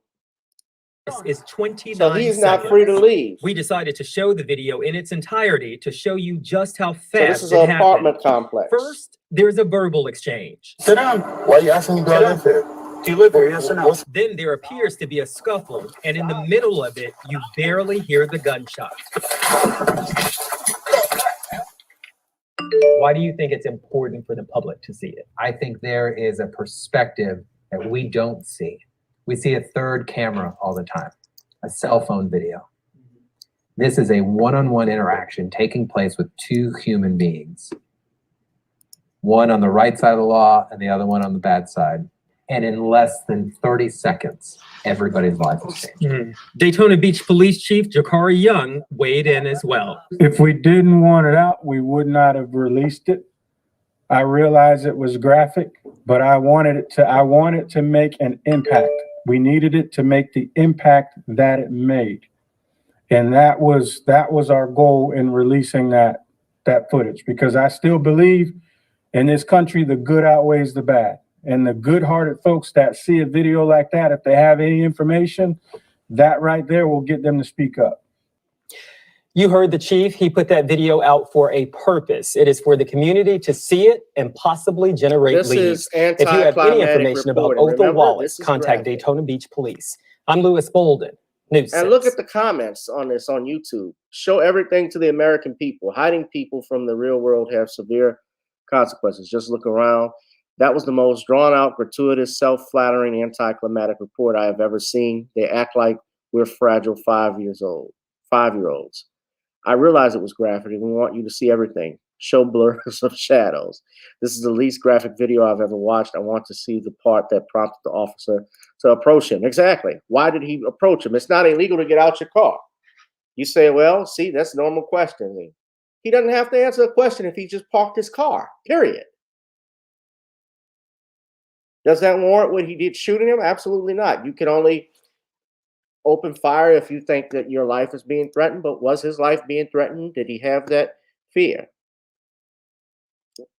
Is 29 So he's not seconds. free to leave. We decided to show the video in its entirety to show you just how fast So this is it an happened. apartment complex. First, there's a verbal exchange. Sit down. Why are you asking me, do I live here? Do you live here, yes or no? Then there appears to be a scuffle, and in the middle of it, you barely hear the gunshot. Why do you think it's important for the public to see it? I think there is a perspective that we don't see. We see a third camera all the time, a cell phone video. This is a one-on-one interaction taking place with two human beings. One on the right side of the law and the other one on the bad side. And in less than 30 seconds, everybody's life has changed. Daytona Beach Police Chief Jakari Young weighed in as well. If we didn't want it out, we would not have released it. I realized it was graphic, but I wanted to make an impact. We needed it to make the impact that it made. And that was our goal in releasing that footage, because I still believe in this country, the good outweighs the bad. And the good-hearted folks that see a video like that, if they have any information, that right there will get them to speak up. You heard the chief. He put that video out for a purpose. It is for the community to see it and possibly generate This leads. is If you have any anticlimactic information about reporting. Othal Remember, Wallace, this is contact graphic. Daytona Beach Police. I'm Lewis Bolden, News And 6. look at the comments on this on YouTube. Show everything to the American people. Hiding people from the real world have severe consequences. Just look around. That was the most drawn-out, gratuitous, self-flattering, anticlimactic report I have ever seen. They act like we're fragile 5-year-olds. I realize it was graphic, and we want you to see everything. Show blurs of shadows. This is the least graphic video I've ever watched. I want to see the part that prompted the officer to approach him. Exactly. Why did he approach him? It's not illegal to get out your car. You say, well, see, that's a normal question. He doesn't have to answer a question if he just parked his car, period. Does that warrant what he did shooting him? Absolutely not. You can only open fire if you think that your life is being threatened, but was his life being threatened? Did he have that fear?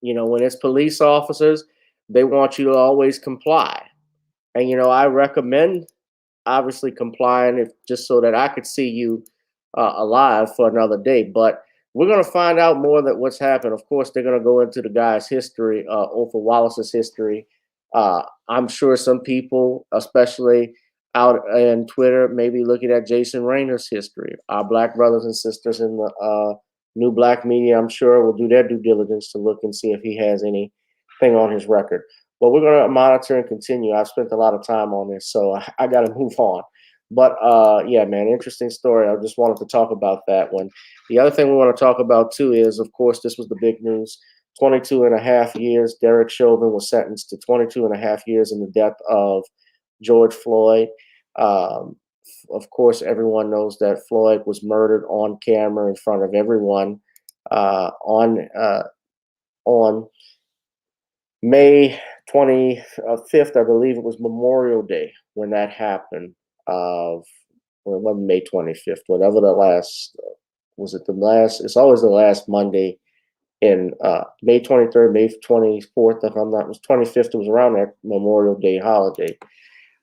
You know, when it's police officers, they want you to always comply. And, you know, I recommend obviously complying just so that I could see you alive for another day. But we're going to find out more that what's happened. Of course, they're going to go into the guy's history, Othal Wallace's history. I'm sure some people, especially out in Twitter, may be looking at Jason Rayner's history. Our Black brothers and sisters in the new Black media, I'm sure, will do their due diligence to look and see if he has anything on his record. But we're going to monitor and continue. I've spent a lot of time on this, so I got to move on. But yeah, man, interesting story. I just wanted to talk about that one. The other thing we want to talk about, too, is, of course, this was the big news. 22 and a half years. Derrick Chauvin was sentenced to 22 and a half years in the death of George Floyd. Of course, everyone knows that Floyd was murdered on camera in front of everyone on May 25th, I believe it was Memorial Day when that happened. Well, it wasn't May 25th, whatever the last, was it the last? It's always the last Monday in May 23rd, May 24th, if I'm not, it was 25th, it was around that Memorial Day holiday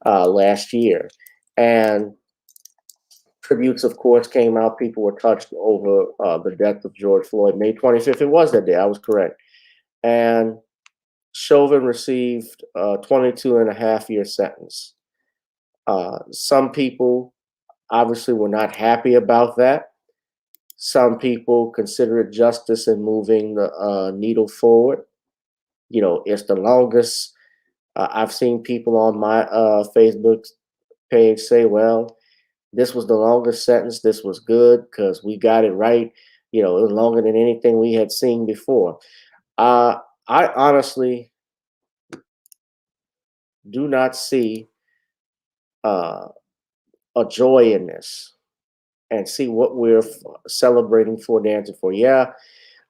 last year. And tributes, of course, came out. People were touched over the death of George Floyd. May 25th, it was that day, I was correct. And Chauvin received a 22 and a half year sentence. Some people obviously were not happy about that. Some people consider it justice in moving the needle forward. You know, it's the longest. I've seen people on my Facebook page say, well, this was the longest sentence. This was good because we got it right. You know, it was longer than anything we had seen before. I honestly do not see a joy in this and see what we're celebrating for, dancing for. Yeah,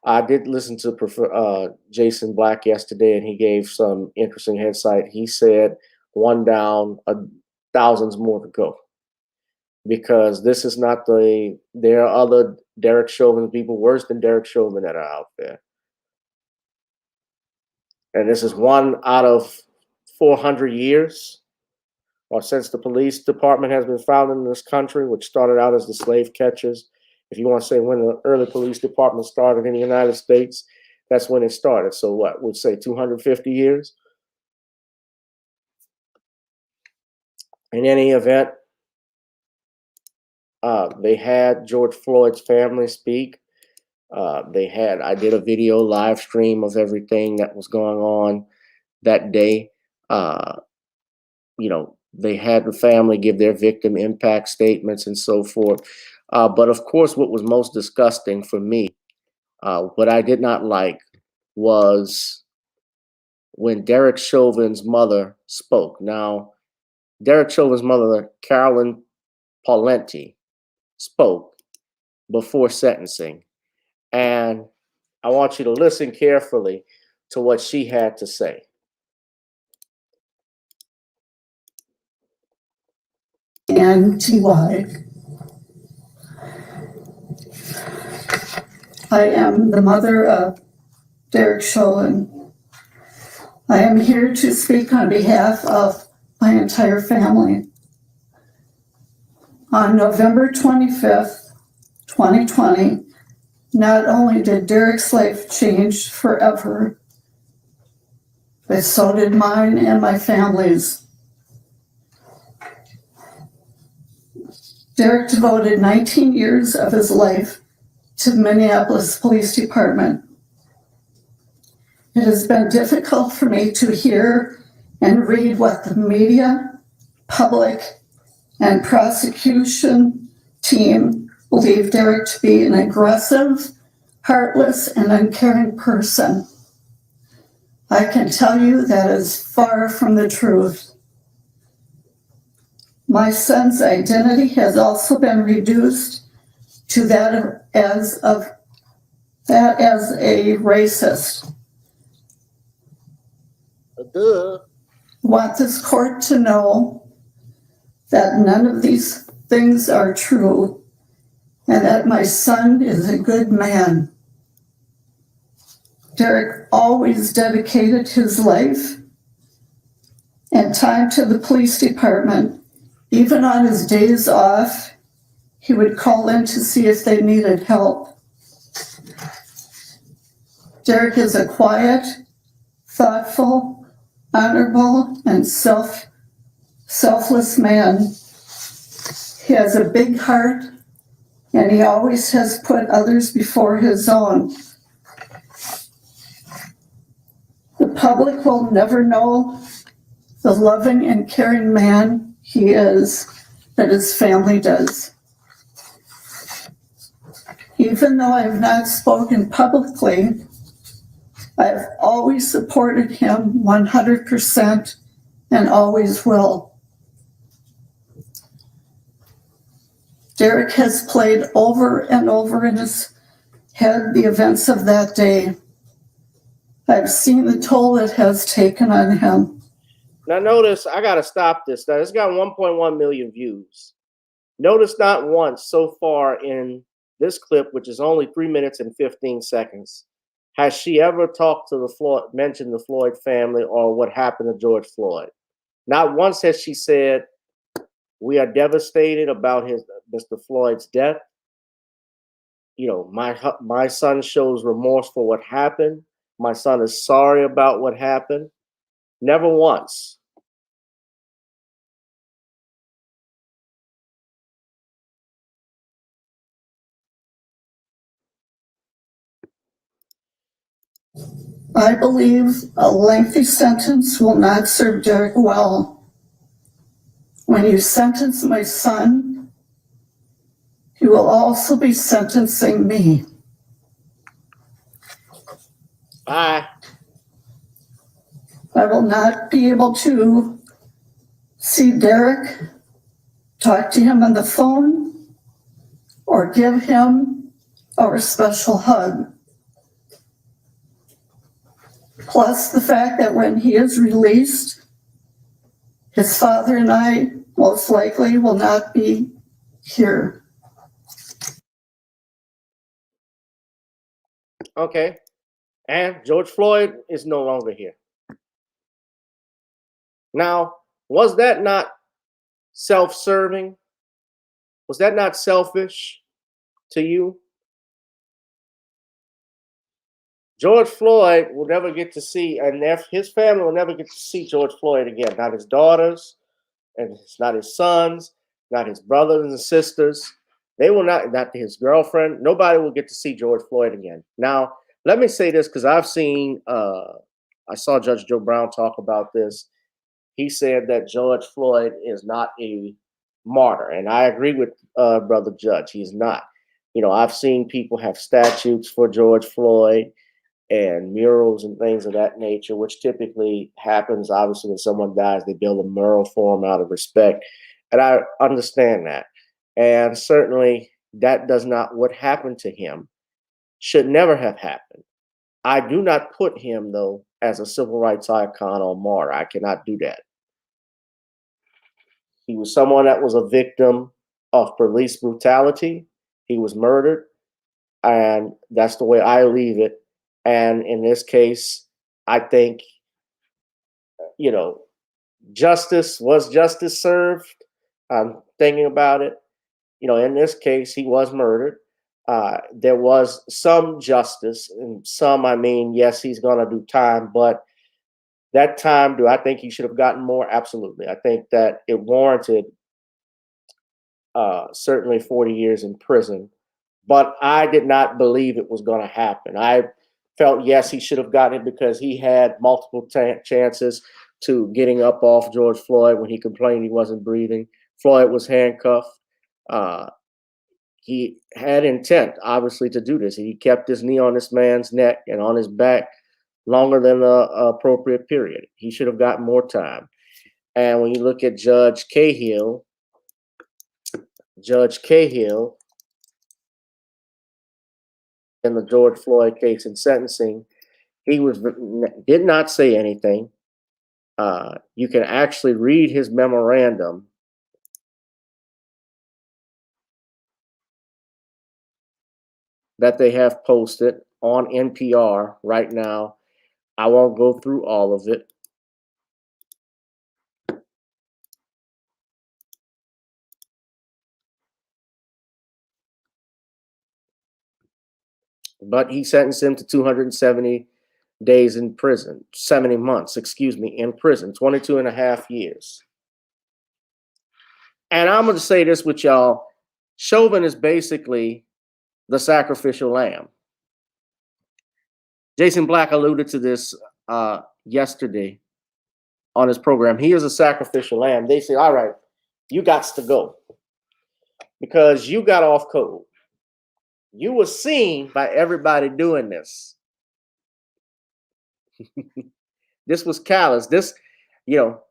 I did listen to Jason Black yesterday, and he gave some interesting insight. He said, one down, thousands more to go. Because this is not there are other Derrick Chauvin people worse than Derrick Chauvin that are out there. And this is one out of 400 years, or since the police department has been founded in this country, which started out as the slave catchers. If you want to say when the early police department started in the United States, that's when it started. So what, we'd say 250 years? In any event, they had George Floyd's family speak. I did a video live stream of everything that was going on that day. They had the family give their victim impact statements and so forth. But of course, what was most disgusting for me, what I did not like, was when Derrick Chauvin's mother spoke. Now, Derrick Chauvin's mother, Carolyn Paulenti, spoke before sentencing. And I want you to listen carefully to what she had to say. And TY. I am the mother of Derrick Chauvin. I am here to speak on behalf of my entire family. On November 25th, 2020, not only did Derrick's life change forever, but so did mine and my family's. Derrick devoted 19 years of his life to the Minneapolis Police Department. It has been difficult for me to hear and read what the media, public, and prosecution team believe Derrick to be an aggressive, heartless, and uncaring person. I can tell you that is far from the truth. My son's identity has also been reduced to that as a racist. I want this court to know that none of these things are true and that my son is a good man. Derrick always dedicated his life and time to the police department. Even on his days off, he would call in to see if they needed help. Derrick is a quiet, thoughtful, honorable, and selfless man. He has a big heart, and he always has put others before his own. The public will never know the loving and caring man he is that his family does. Even though I have not spoken publicly, I have always supported him 100% and always will. Derrick has played over and over in his head the events of that day. I've seen the toll it has taken on him. Now notice, I got to stop this. Now, it's got 1.1 million views. Notice not once so far in this clip, which is only 3 minutes and 15 seconds, has she ever mentioned the Floyd family or what happened to George Floyd. Not once has she said, we are devastated about Mr. Floyd's death. My son shows remorse for what happened. My son is sorry about what happened. Never once. I believe a lengthy sentence will not serve Derrick well. When you sentence my son, you will also be sentencing me. Bye. I will not be able to see Derrick, talk to him on the phone, or give him our special hug. Plus the fact that when he is released, his father and I most likely will not be here. Okay. And George Floyd is no longer here. Now, was that not self-serving? Was that not selfish to you? George Floyd will never get to see, and his family will never get to see George Floyd again. Not his daughters, and it's not his sons, not his brothers and sisters. They will not his girlfriend. Nobody will get to see George Floyd again. Now, let me say this, because I've seen, I saw Judge Joe Brown talk about this. He said that George Floyd is not a martyr, and I agree with Brother Judge. He's not. You know, I've seen people have statues for George Floyd and murals and things of that nature, which typically happens, obviously, when someone dies, they build a mural for them out of respect. And I understand that. And certainly that does not, what happened to him should never have happened. I do not put him, though, as a civil rights icon or martyr. I cannot do that. He was someone that was a victim of police brutality. He was murdered. And that's the way I leave it. And in this case, I think, you know, justice served. I'm thinking about it. You know, in this case, he was murdered. There was some justice, and some, I mean, yes, he's going to do time, but that time, do I think he should have gotten more? Absolutely. I think that it warranted certainly 40 years in prison, but I did not believe it was going to happen. I felt, yes, he should have gotten it because he had multiple chances to getting up off George Floyd when he complained he wasn't breathing. Floyd was handcuffed. He had intent, obviously, to do this. He kept his knee on this man's neck and on his back longer than the appropriate period. He should have gotten more time. And when you look at Judge Cahill in the George Floyd case and sentencing, he did not say anything. You can actually read his memorandum that they have posted on NPR right now. I won't go through all of it. But he sentenced him to 270 days in prison, 70 months, excuse me, in prison, 22 and a half years. And I'm going to say this with y'all. Chauvin is basically the sacrificial lamb. Jason Black alluded to this yesterday on his program. He is a sacrificial lamb. They say, all right, you got to go because you got off code. You were seen by everybody doing this. This was callous. This, you know,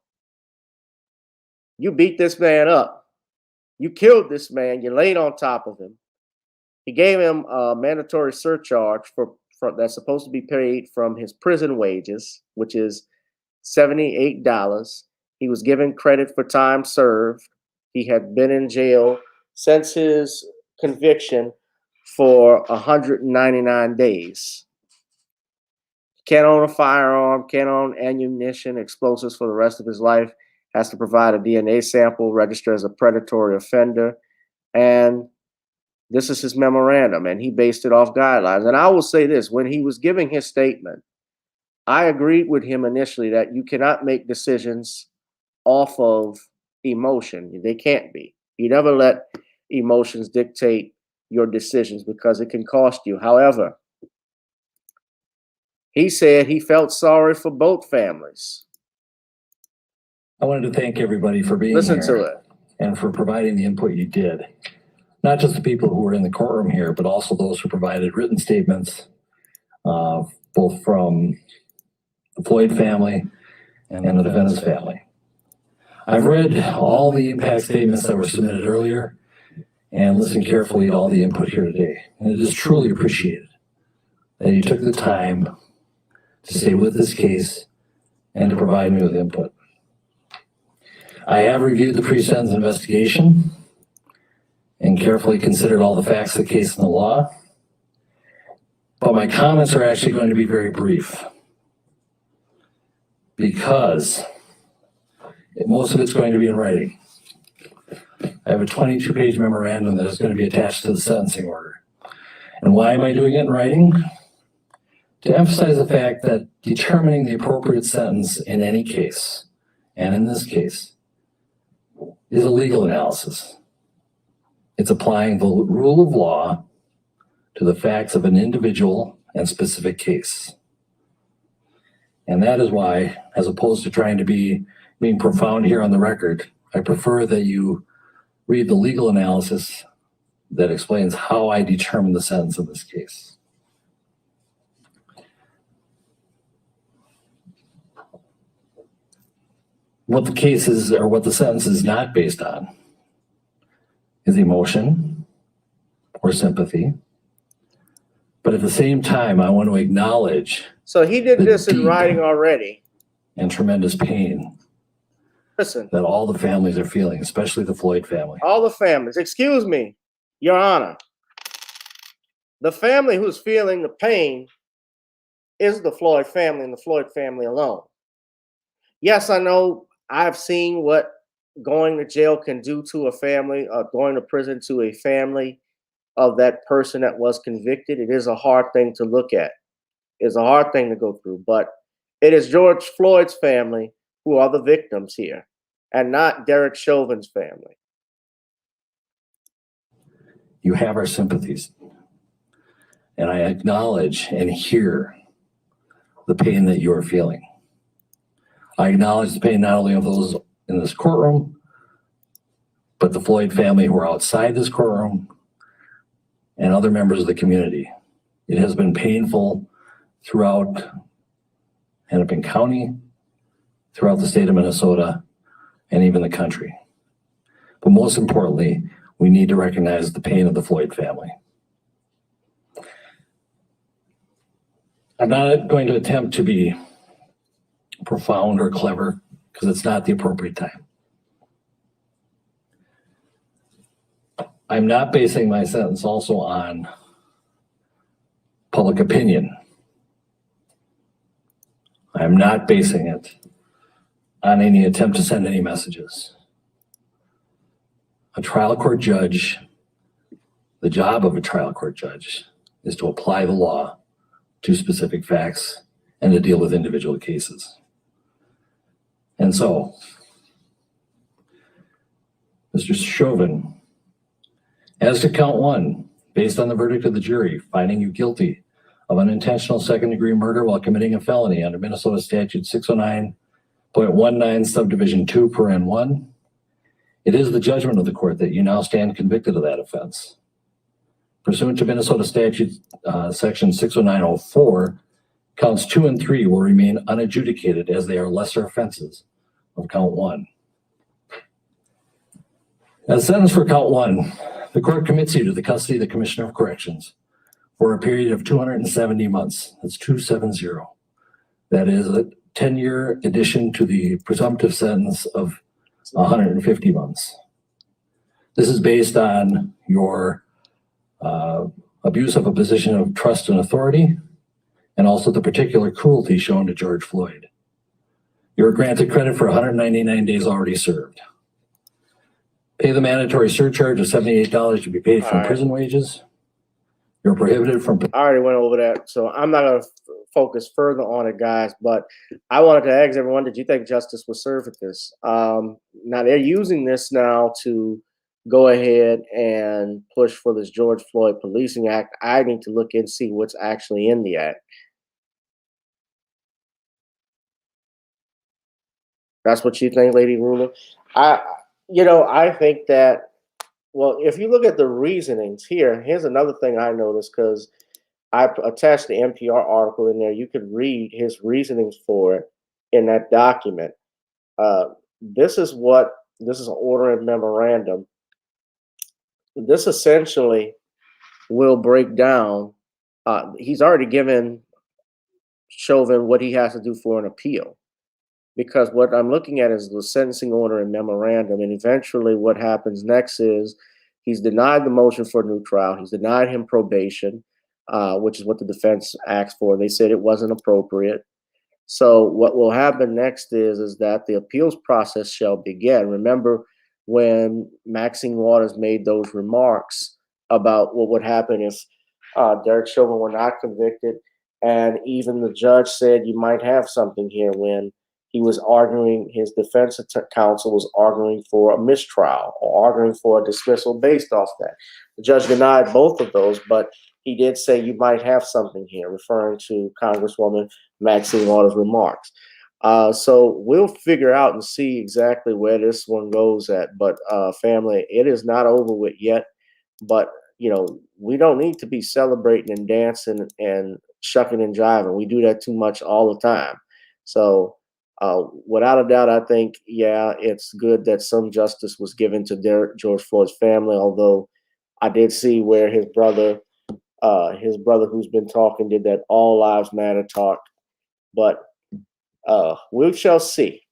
you beat this man up. You killed this man. You laid on top of him. He gave him a mandatory surcharge for that's supposed to be paid from his prison wages, which is $78. He was given credit for time served. He had been in jail since his conviction for 199 days. Can't own a firearm, can't own ammunition, explosives for the rest of his life, has to provide a DNA sample, register as a predatory offender. And this is his memorandum, and he based it off guidelines. And I will say this, when he was giving his statement, I agreed with him initially that you cannot make decisions off of emotion. They can't be. You never let emotions dictate your decisions because it can cost you. However, he said he felt sorry for both families. I wanted to thank everybody for being Listen here to it. and for providing the input you did. Not just the people who were in the courtroom here, but also those who provided written statements, both from the Floyd family and the defendant's family. I've read all the impact statements that were submitted earlier and listened carefully to all the input here today. And it is truly appreciated that you took the time to stay with this case and to provide me with input. I have reviewed the pre-sentence investigation and carefully considered all the facts of the case and the law, but my comments are actually going to be very brief because most of it's going to be in writing. I have a 22-page memorandum that is going to be attached to the sentencing order. And why am I doing it in writing? To emphasize the fact that determining the appropriate sentence in any case, and in this case, is a legal analysis. It's applying the rule of law to the facts of an individual and specific case. And that is why, as opposed to trying to being profound here on the record, I prefer that you read the legal analysis that explains how I determine the sentence in this case. What the case is, or what the sentence is not based on, is emotion or sympathy. But at the same time, I want to acknowledge. So he did this in writing already. And tremendous pain. Listen. That all the families are feeling, especially the Floyd family. All the families. Excuse me, Your Honor. The family who's feeling the pain is the Floyd family and the Floyd family alone. Yes, I know I've seen what going to jail can do to a family, going to prison to a family of that person that was convicted. It is a hard thing to look at. It's a hard thing to go through, but it is George Floyd's family who are the victims here, and not Derrick Chauvin's family. You have our sympathies. And I acknowledge and hear the pain that you are feeling. I acknowledge the pain not only of those in this courtroom, but the Floyd family who are outside this courtroom and other members of the community. It has been painful throughout Hennepin County, throughout the state of Minnesota, and even the country. But most importantly, we need to recognize the pain of the Floyd family. I'm not going to attempt to be profound or clever because it's not the appropriate time. I'm not basing my sentence also on public opinion. I'm not basing it on any attempt to send any messages. A trial court judge, the job of a trial court judge is to apply the law to specific facts and to deal with individual cases. And so, Mr. Chauvin, as to count one, based on the verdict of the jury, finding you guilty of unintentional second-degree murder while committing a felony under Minnesota Statute 609.19 subdivision 2 paren 1, it is the judgment of the court that you now stand convicted of that offense. Pursuant to Minnesota Statute section 609.04, counts 2 and 3 will remain unadjudicated as they are lesser offenses of count 1. As sentenced for count 1, the court commits you to the custody of the Commissioner of Corrections for a period of 270 months. That's 270. That is a 10-year addition to the presumptive sentence of 150 months. This is based on your abuse of a position of trust and authority, and also the particular cruelty shown to George Floyd. You are granted credit for 199 days already served. Pay the mandatory surcharge of $78 to be paid from prison wages. You're prohibited from... I already went over that, so I'm not going to focus further on it, guys, but I wanted to ask everyone, did you think justice was served with this? Now, they're using this now to go ahead and push for this George Floyd Policing Act. I need to look and see what's actually in the act. That's what you think, Lady Ruler? I think that, well, if you look at the reasonings here, here's another thing I noticed, because I attached the NPR article in there. You could read his reasonings for it in that document. this is an order and memorandum. This essentially will break down. He's already given Chauvin what he has to do for an appeal, because what I'm looking at is the sentencing order and memorandum, and eventually what happens next is he's denied the motion for a new trial. He's denied him probation, which is what the defense asked for. They said it wasn't appropriate. So what will happen next is that the appeals process shall begin. Remember when Maxine Waters made those remarks about what would happen if Derrick Chauvin were not convicted, and even the judge said you might have something here when he was arguing, his defense counsel was arguing for a mistrial or arguing for a dismissal based off that. The judge denied both of those, but he did say you might have something here, referring to Congresswoman Maxine Waters' remarks. So we'll figure out and see exactly where this one goes at. But family, it is not over with yet. But we don't need to be celebrating and dancing and shucking and jiving. We do that too much all the time. So without a doubt, I think, it's good that some justice was given to George Floyd's family. Although I did see where his brother who's been talking did that all lives matter talk, but we shall see.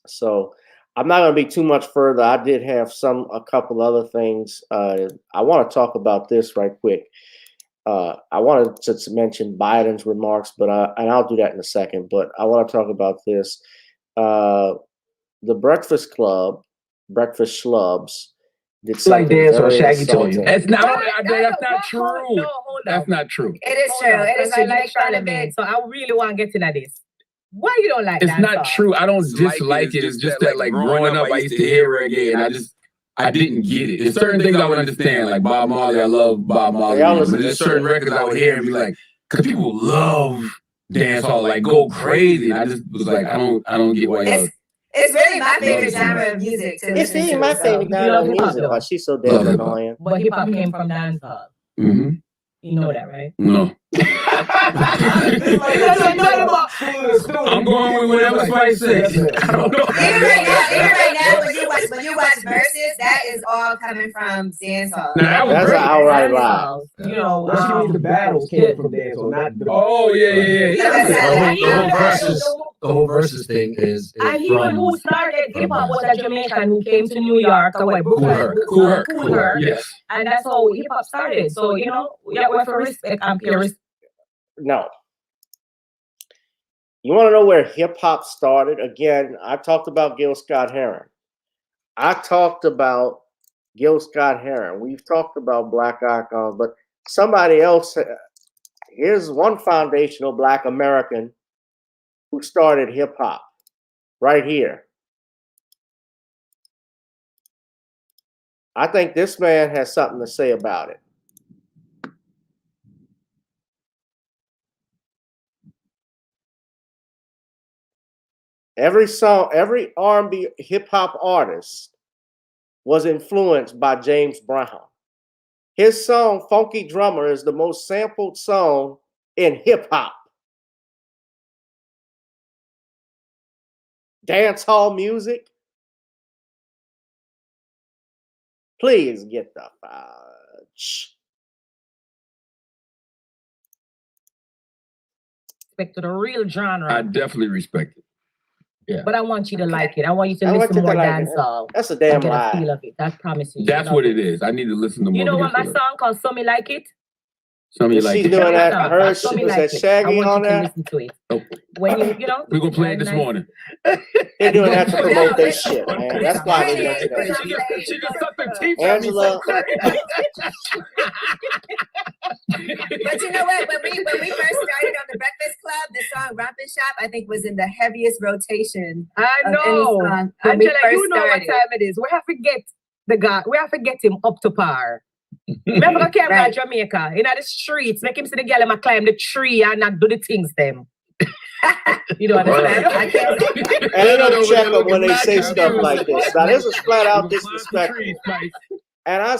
So I'm not going to be too much further. I did have a couple other things. I want to talk about this right quick. I wanted to mention Biden's remarks, but and I'll do that in a second. But I want to talk about this. The Breakfast Schlubs. Like dance or Shaggy insulting. told you. That's not true. That's not true. It is true. It is true. You make fun of it. So I really want to get into this. Why you don't like that? It's not true. I don't dislike it. It's just that like growing up, I used to hear reggae and I didn't get it. There's certain things I would understand, like Bob Marley. I love Bob Marley. But there's certain records I would hear and be like, because people love dance hall, like go crazy. And I just was like, I don't get why y'all. It's really my favorite genre of music. It's really my favorite genre of music. But she's so damn annoying. But hip hop came from dancehall. Mm-hmm. You know that, right? No. I'm going with whatever somebody says. I don't know. Even right now, when you watch Versus, that is all coming from dancehall. That's an outright lie. You know, the battles came from dancehall, not the. Oh yeah. The whole versus thing is and even who started hip hop was a Jamaican who came to New York or Brooklyn. Cool Herc. Yes. And that's how hip hop started. So we have to respect and pay respect. No. You want to know where hip hop started? Again, I talked about Gil Scott-Heron. We've talked about Black icons, but somebody else. Here's one foundational Black American who started hip hop right here. I think this man has something to say about it. Every song, every R&B hip hop artist was influenced by James Brown. His song, Funky Drummer, is the most sampled song in hip hop. Dance hall music. Please get the fudge. Respect to the real genre. I definitely respect it. Yeah. But I want you to like it. I want you to listen more dancehall. That's a damn lie. Feel of it. That promises you. That's what it is. I need to listen to more. You know what my song called? So Me Like It. So Me Like It. She's doing that. Her, was that Shaggy on that? Listen to it. When we're gonna play it this morning. They're doing that to promote their shit, man. That's why they mention that. She just sucked her teeth. Angela. But you know what? When we first started on the Breakfast Club, the song "Rompin' Shop" I think was in the heaviest rotation. I know. Angela, you know what time it is. We have to get the guy. We have to get him up to par. Remember the camp right. Jamaica in the streets, make him see the girl and climb the tree and not do the things them. You know what I'm saying? And they don't check them when they say stuff like this. Now this is flat out disrespectful. And I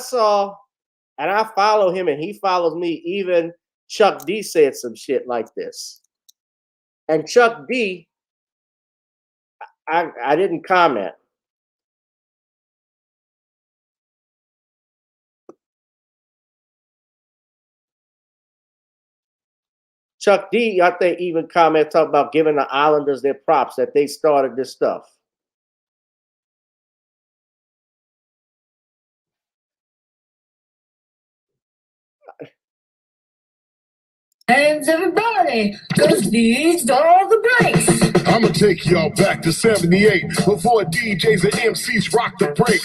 follow him and he follows me. Even Chuck D said some shit like this. And Chuck D, I didn't comment. Chuck D, I think, even comment talk about giving the Islanders their props that they started this stuff. Hands everybody, cause these are the breaks. I'ma take y'all back to 78 before DJs and MCs rock the break.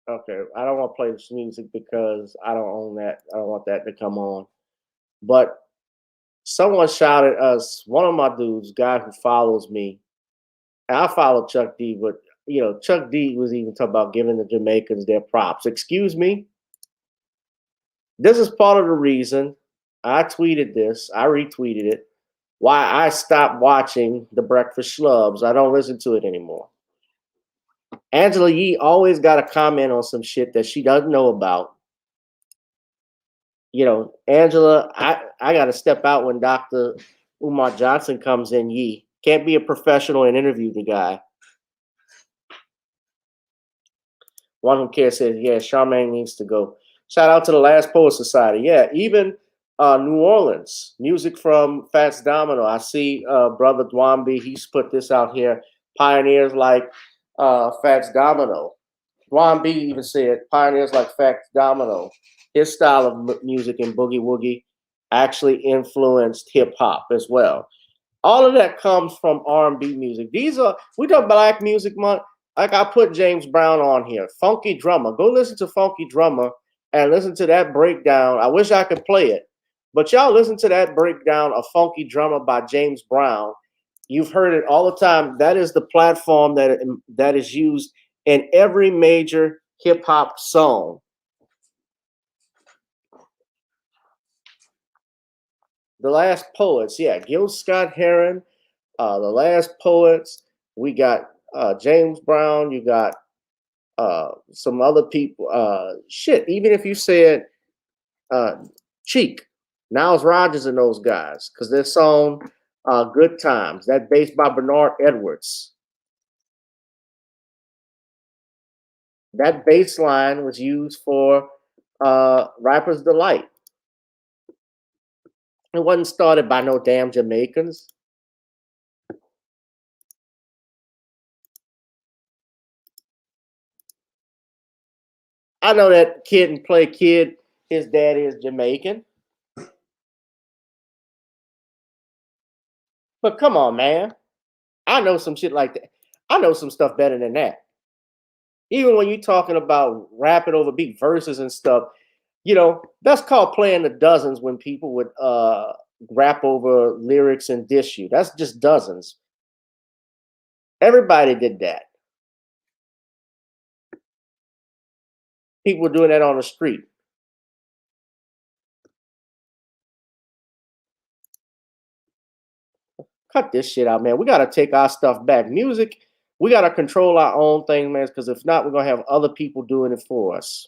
Okay, I don't want to play this music because I don't own that. I don't want that to come on. But someone shouted us, one of my dudes, guy who follows me, and I follow Chuck D, but you know, Chuck D was even talking about giving the Jamaicans their props. Excuse me? This is part of the reason I tweeted this, I retweeted it, why I stopped watching The Breakfast Schlubs. I don't listen to it anymore. Angela Yee always got a comment on some shit that she doesn't know about. You know, Angela, I got to step out when Dr. Umar Johnson comes in. Yee can't be a professional and interview the guy. One who cares says, yeah, Charmaine needs to go. Shout out to the Last Poet Society. Yeah, even New Orleans, music from Fats Domino. I see Brother Dwambi, he's put this out here. Pioneers like Fats Domino. Dwambi even said, pioneers like Fats Domino. His style of music and boogie woogie actually influenced hip hop as well. All of that comes from R&B music. These are, we talk Black Music Month. Like I put James Brown on here. Funky Drummer. Go listen to Funky Drummer and listen to that breakdown. I wish I could play it. But y'all listen to that breakdown of Funky Drummer by James Brown. You've heard it all the time. That is the platform that is used in every major hip hop song. The Last Poets, yeah, Gil Scott Heron, The Last Poets. We got James Brown. You got some other people. Shit, even if you said Cheek, Niles Rodgers and those guys, because their song "Good Times," that based by Bernard Edwards. That bass line was used for Rapper's Delight. It wasn't started by no damn Jamaicans. I know that Kid and Play Kid, his dad is Jamaican. But come on, man. I know some shit like that. I know some stuff better than that. Even when you're talking about rapping over beat verses and stuff, you know, that's called playing the dozens when people would rap over lyrics and diss you. That's just dozens. Everybody did that. People were doing that on the street. Cut this shit out, man. We got to take our stuff back. Music, we got to control our own thing, man, because if not, we're going to have other people doing it for us.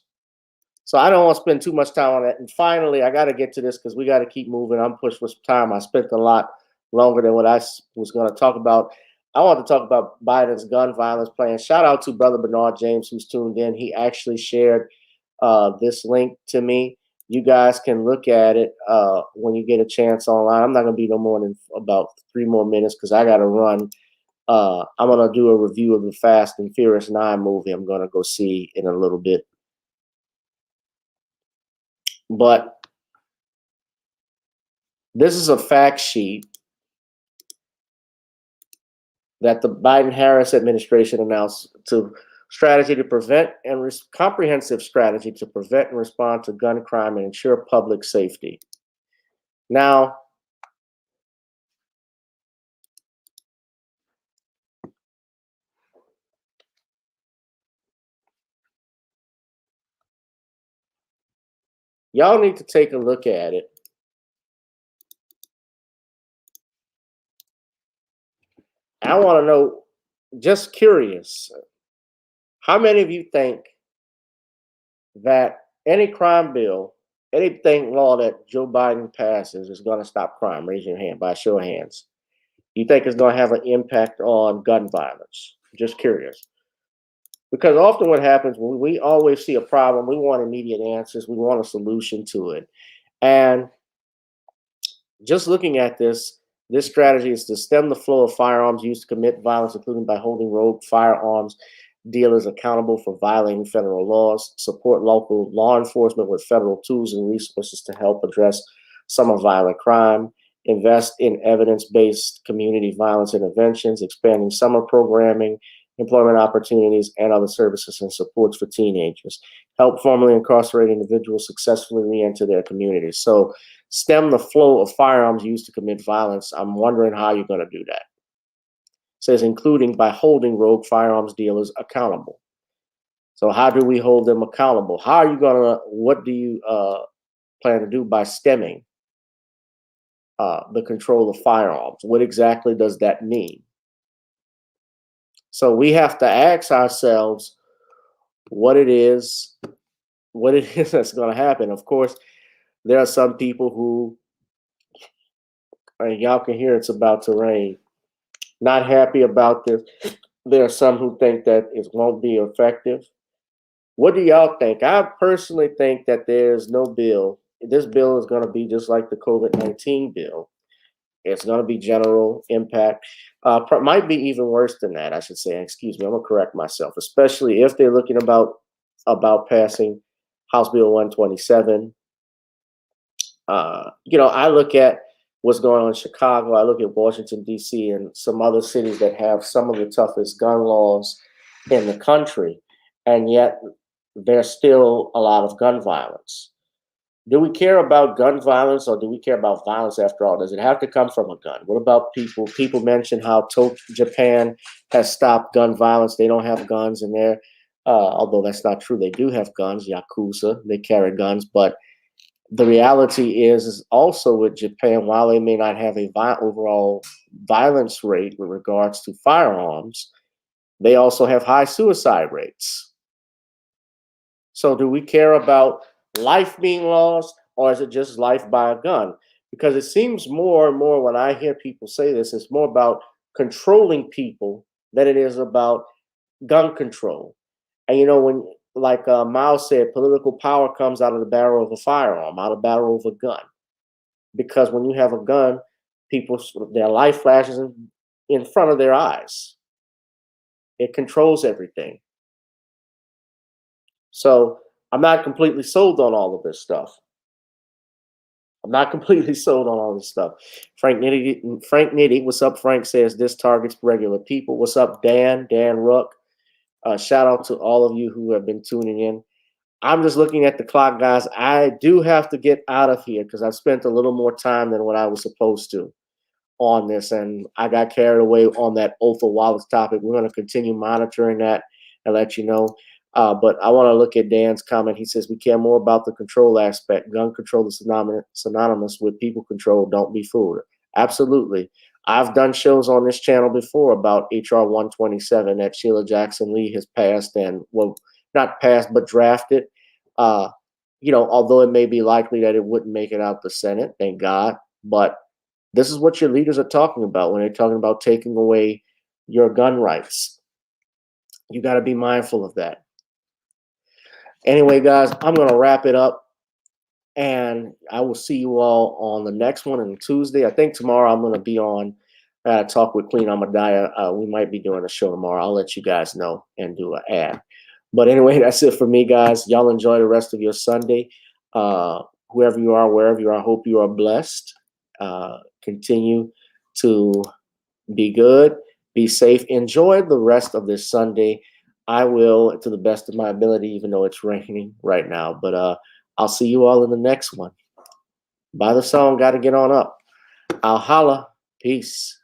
So I don't want to spend too much time on that. And finally, I got to get to this because we got to keep moving. I'm pushed for some time. I spent a lot longer than what I was going to talk about. I want to talk about Biden's gun violence plan. Shout out to Brother Bernard James, who's tuned in. He actually shared this link to me. You guys can look at it when you get a chance online. I'm not going to be no more than about 3 more minutes because I got to run. I'm going to do a review of the Fast and Furious 9 movie I'm going to go see in a little bit. But this is a fact sheet that the Biden-Harris administration announced to strategy to prevent and comprehensive strategy to prevent and respond to gun crime and ensure public safety. Now, y'all need to take a look at it. I want to know, just curious, how many of you think that any crime bill, anything law that Joe Biden passes is going to stop crime? Raise your hand by show of hands. you think it's going to have an impact on gun violence? Just curious. Because often what happens when we always see a problem, we want immediate answers. We want a solution to it. And just looking at this strategy is to stem the flow of firearms used to commit violence, including by holding rogue firearms dealers accountable for violating federal laws, support local law enforcement with federal tools and resources to help address some of violent crime, invest in evidence-based community violence interventions, expanding summer programming, employment opportunities, and other services and supports for teenagers, help formerly incarcerated individuals successfully re-enter their communities. So stem the flow of firearms used to commit violence. I'm wondering how you're going to do that. It says including by holding rogue firearms dealers accountable. So how do we hold them accountable? How are you going to, what do you plan to do by stemming the control of firearms? What exactly does that mean? So we have to ask ourselves what it is that's going to happen. Of course, there are some people who, and y'all can hear it's about to rain, not happy about this. There are some who think that it won't be effective. What do y'all think? I personally think that there's no bill. This bill is going to be just like the COVID-19 bill. It's going to be general impact. Might be even worse than that, I should say. Excuse me, I'm going to correct myself, especially if they're looking about passing House Bill 127. I look at what's going on in Chicago. I look at Washington, D.C. and some other cities that have some of the toughest gun laws in the country, and yet there's still a lot of gun violence. Do we care about gun violence, or do we care about violence after all? Does it have to come from a gun? What about people? People mention how Japan has stopped gun violence. They don't have guns in there, although that's not true. They do have guns, Yakuza. They carry guns. But the reality is also with Japan, while they may not have a overall violence rate with regards to firearms, they also have high suicide rates. So do we care about life being lost, or is it just life by a gun? Because it seems more and more when I hear people say this, it's more about controlling people than it is about gun control. And when, like Miles said, political power comes out of the barrel of a firearm, out of the barrel of a gun. Because when you have a gun, their life flashes in front of their eyes. It controls everything. So I'm not completely sold on all of this stuff. Frank Nitty, what's up? Frank says this targets regular people. What's up, Dan Rook? Shout out to all of you who have been tuning in. I'm just looking at the clock, guys. I do have to get out of here because I've spent a little more time than what I was supposed to on this, and I got carried away on that Othal Wallace topic. We're going to continue monitoring that and let you know. But I want to look at Dan's comment. He says, we care more about the control aspect. Gun control is synonymous with people control. Don't be fooled. Absolutely. I've done shows on this channel before about HR 127 that Sheila Jackson Lee has passed and, well, not passed, but drafted. Although it may be likely that it wouldn't make it out the Senate, thank God. But this is what your leaders are talking about when they're talking about taking away your gun rights. You got to be mindful of that. Anyway, guys, I'm going to wrap it up, and I will see you all on the next one on Tuesday. I think tomorrow I'm going to be on Talk with Queen Amadaya. We might be doing a show tomorrow. I'll let you guys know and do an ad. But anyway, that's it for me, guys. Y'all enjoy the rest of your Sunday. Whoever you are, wherever you are, I hope you are blessed. Continue to be good, be safe. Enjoy the rest of this Sunday. I will, to the best of my ability, even though it's raining right now. But I'll see you all in the next one. By the song, Gotta Get On Up. I'll holla. Peace.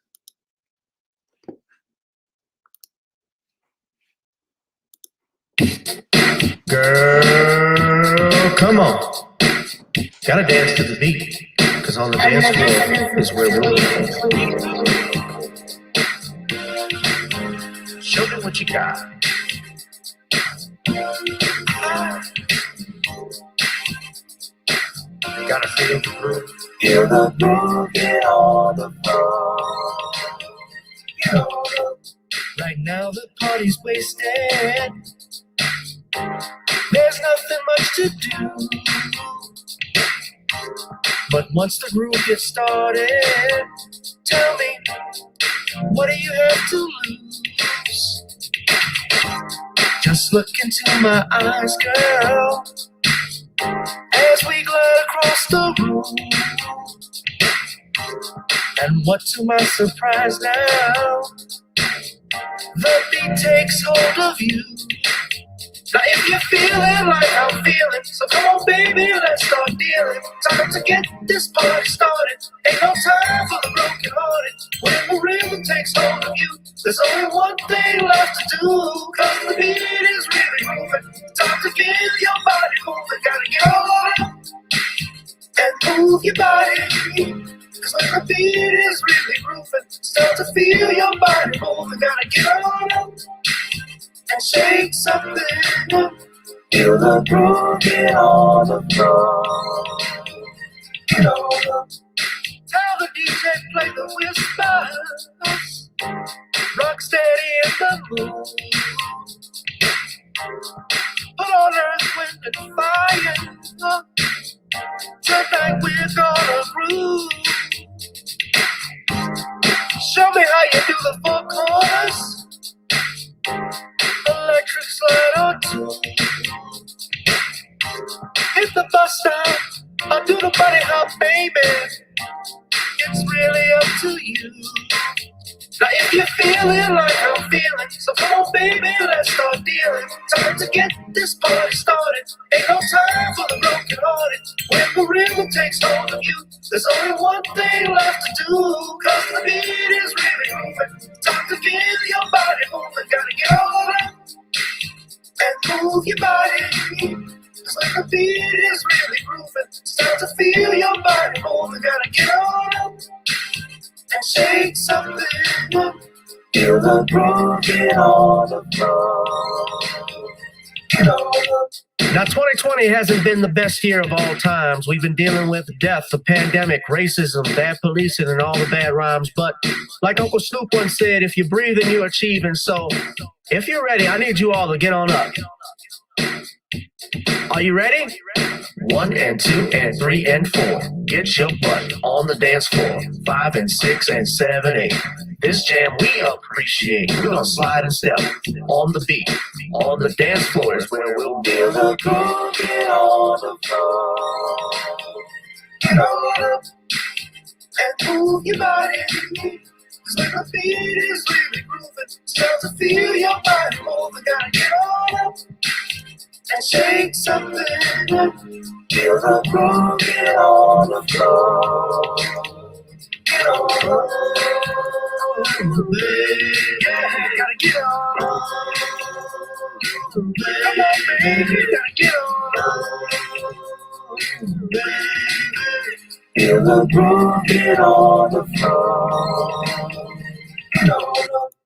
Girl, come on. Gotta dance to the beat, because on the dance floor is where we'll be. Show me what you got. Gotta feel the groove. Feel the groove, get on the floor. Right now the party's wasted. There's nothing much to do. But once the groove gets started, tell me, what do you have to lose? Just look into my eyes, girl, as we glide across the room. And what to my surprise now, the beat takes hold of you. Now if you're feeling like I'm feeling, so come on baby, let's start dealing. Time to get this party started. Ain't no time for the broken hearted. When the rhythm takes hold of you, there's only one thing left to do. Cause the beat is really moving. Time to get your body moving. Gotta get on up and move your body. Cause when the beat is really grooving, start to feel your body moving. Gotta get on up and shake something up. Feel the groove, get on the floor. Get on up. Tell the DJ play the whispers. Rock steady in the mood. Put on Earth, Wind and Fire. Tonight we're gonna groove. Show me how you do the four corners. Electric slide or two. Hit the bus stop, or do the bunny hop, baby. It's really up to you. Now if you're feeling like I'm feeling, so come on baby, let's start dealing. Time to get this party started. Ain't no time for the broken hearted. When the rhythm takes hold of you, there's only one thing left to do. Cause the beat is really moving. Time to get your body moving. Gotta get on up and move your body. Cause when the beat is really grooving, start to feel your body moving. Gotta get on up and shake something up. Feel the groove, get on the floor. Get on up. Now 2020 hasn't been the best year of all times. We've been dealing with death, the pandemic, racism, bad policing, and all the bad rhymes. But like Uncle Snoop once said, if you're breathing, you're achieving. So if you're ready, I need you all to get on up. Are you ready? 1 and 2 and 3 and 4. Get your butt on the dance floor. 5 and 6 and 7, 8. This jam we appreciate. We're gonna slide and step on the beat. On the dance floor is where we'll feel the groove. Get on the floor. Get on up and move your body. Cause when the beat is really grooving, start to feel your body moving. Gotta get on up and shake something up. Feel the groove, get on the floor. Get on up. Yeah, gotta get on. Come on, baby, gotta get on. Feel the groove, get on the floor. Get on up.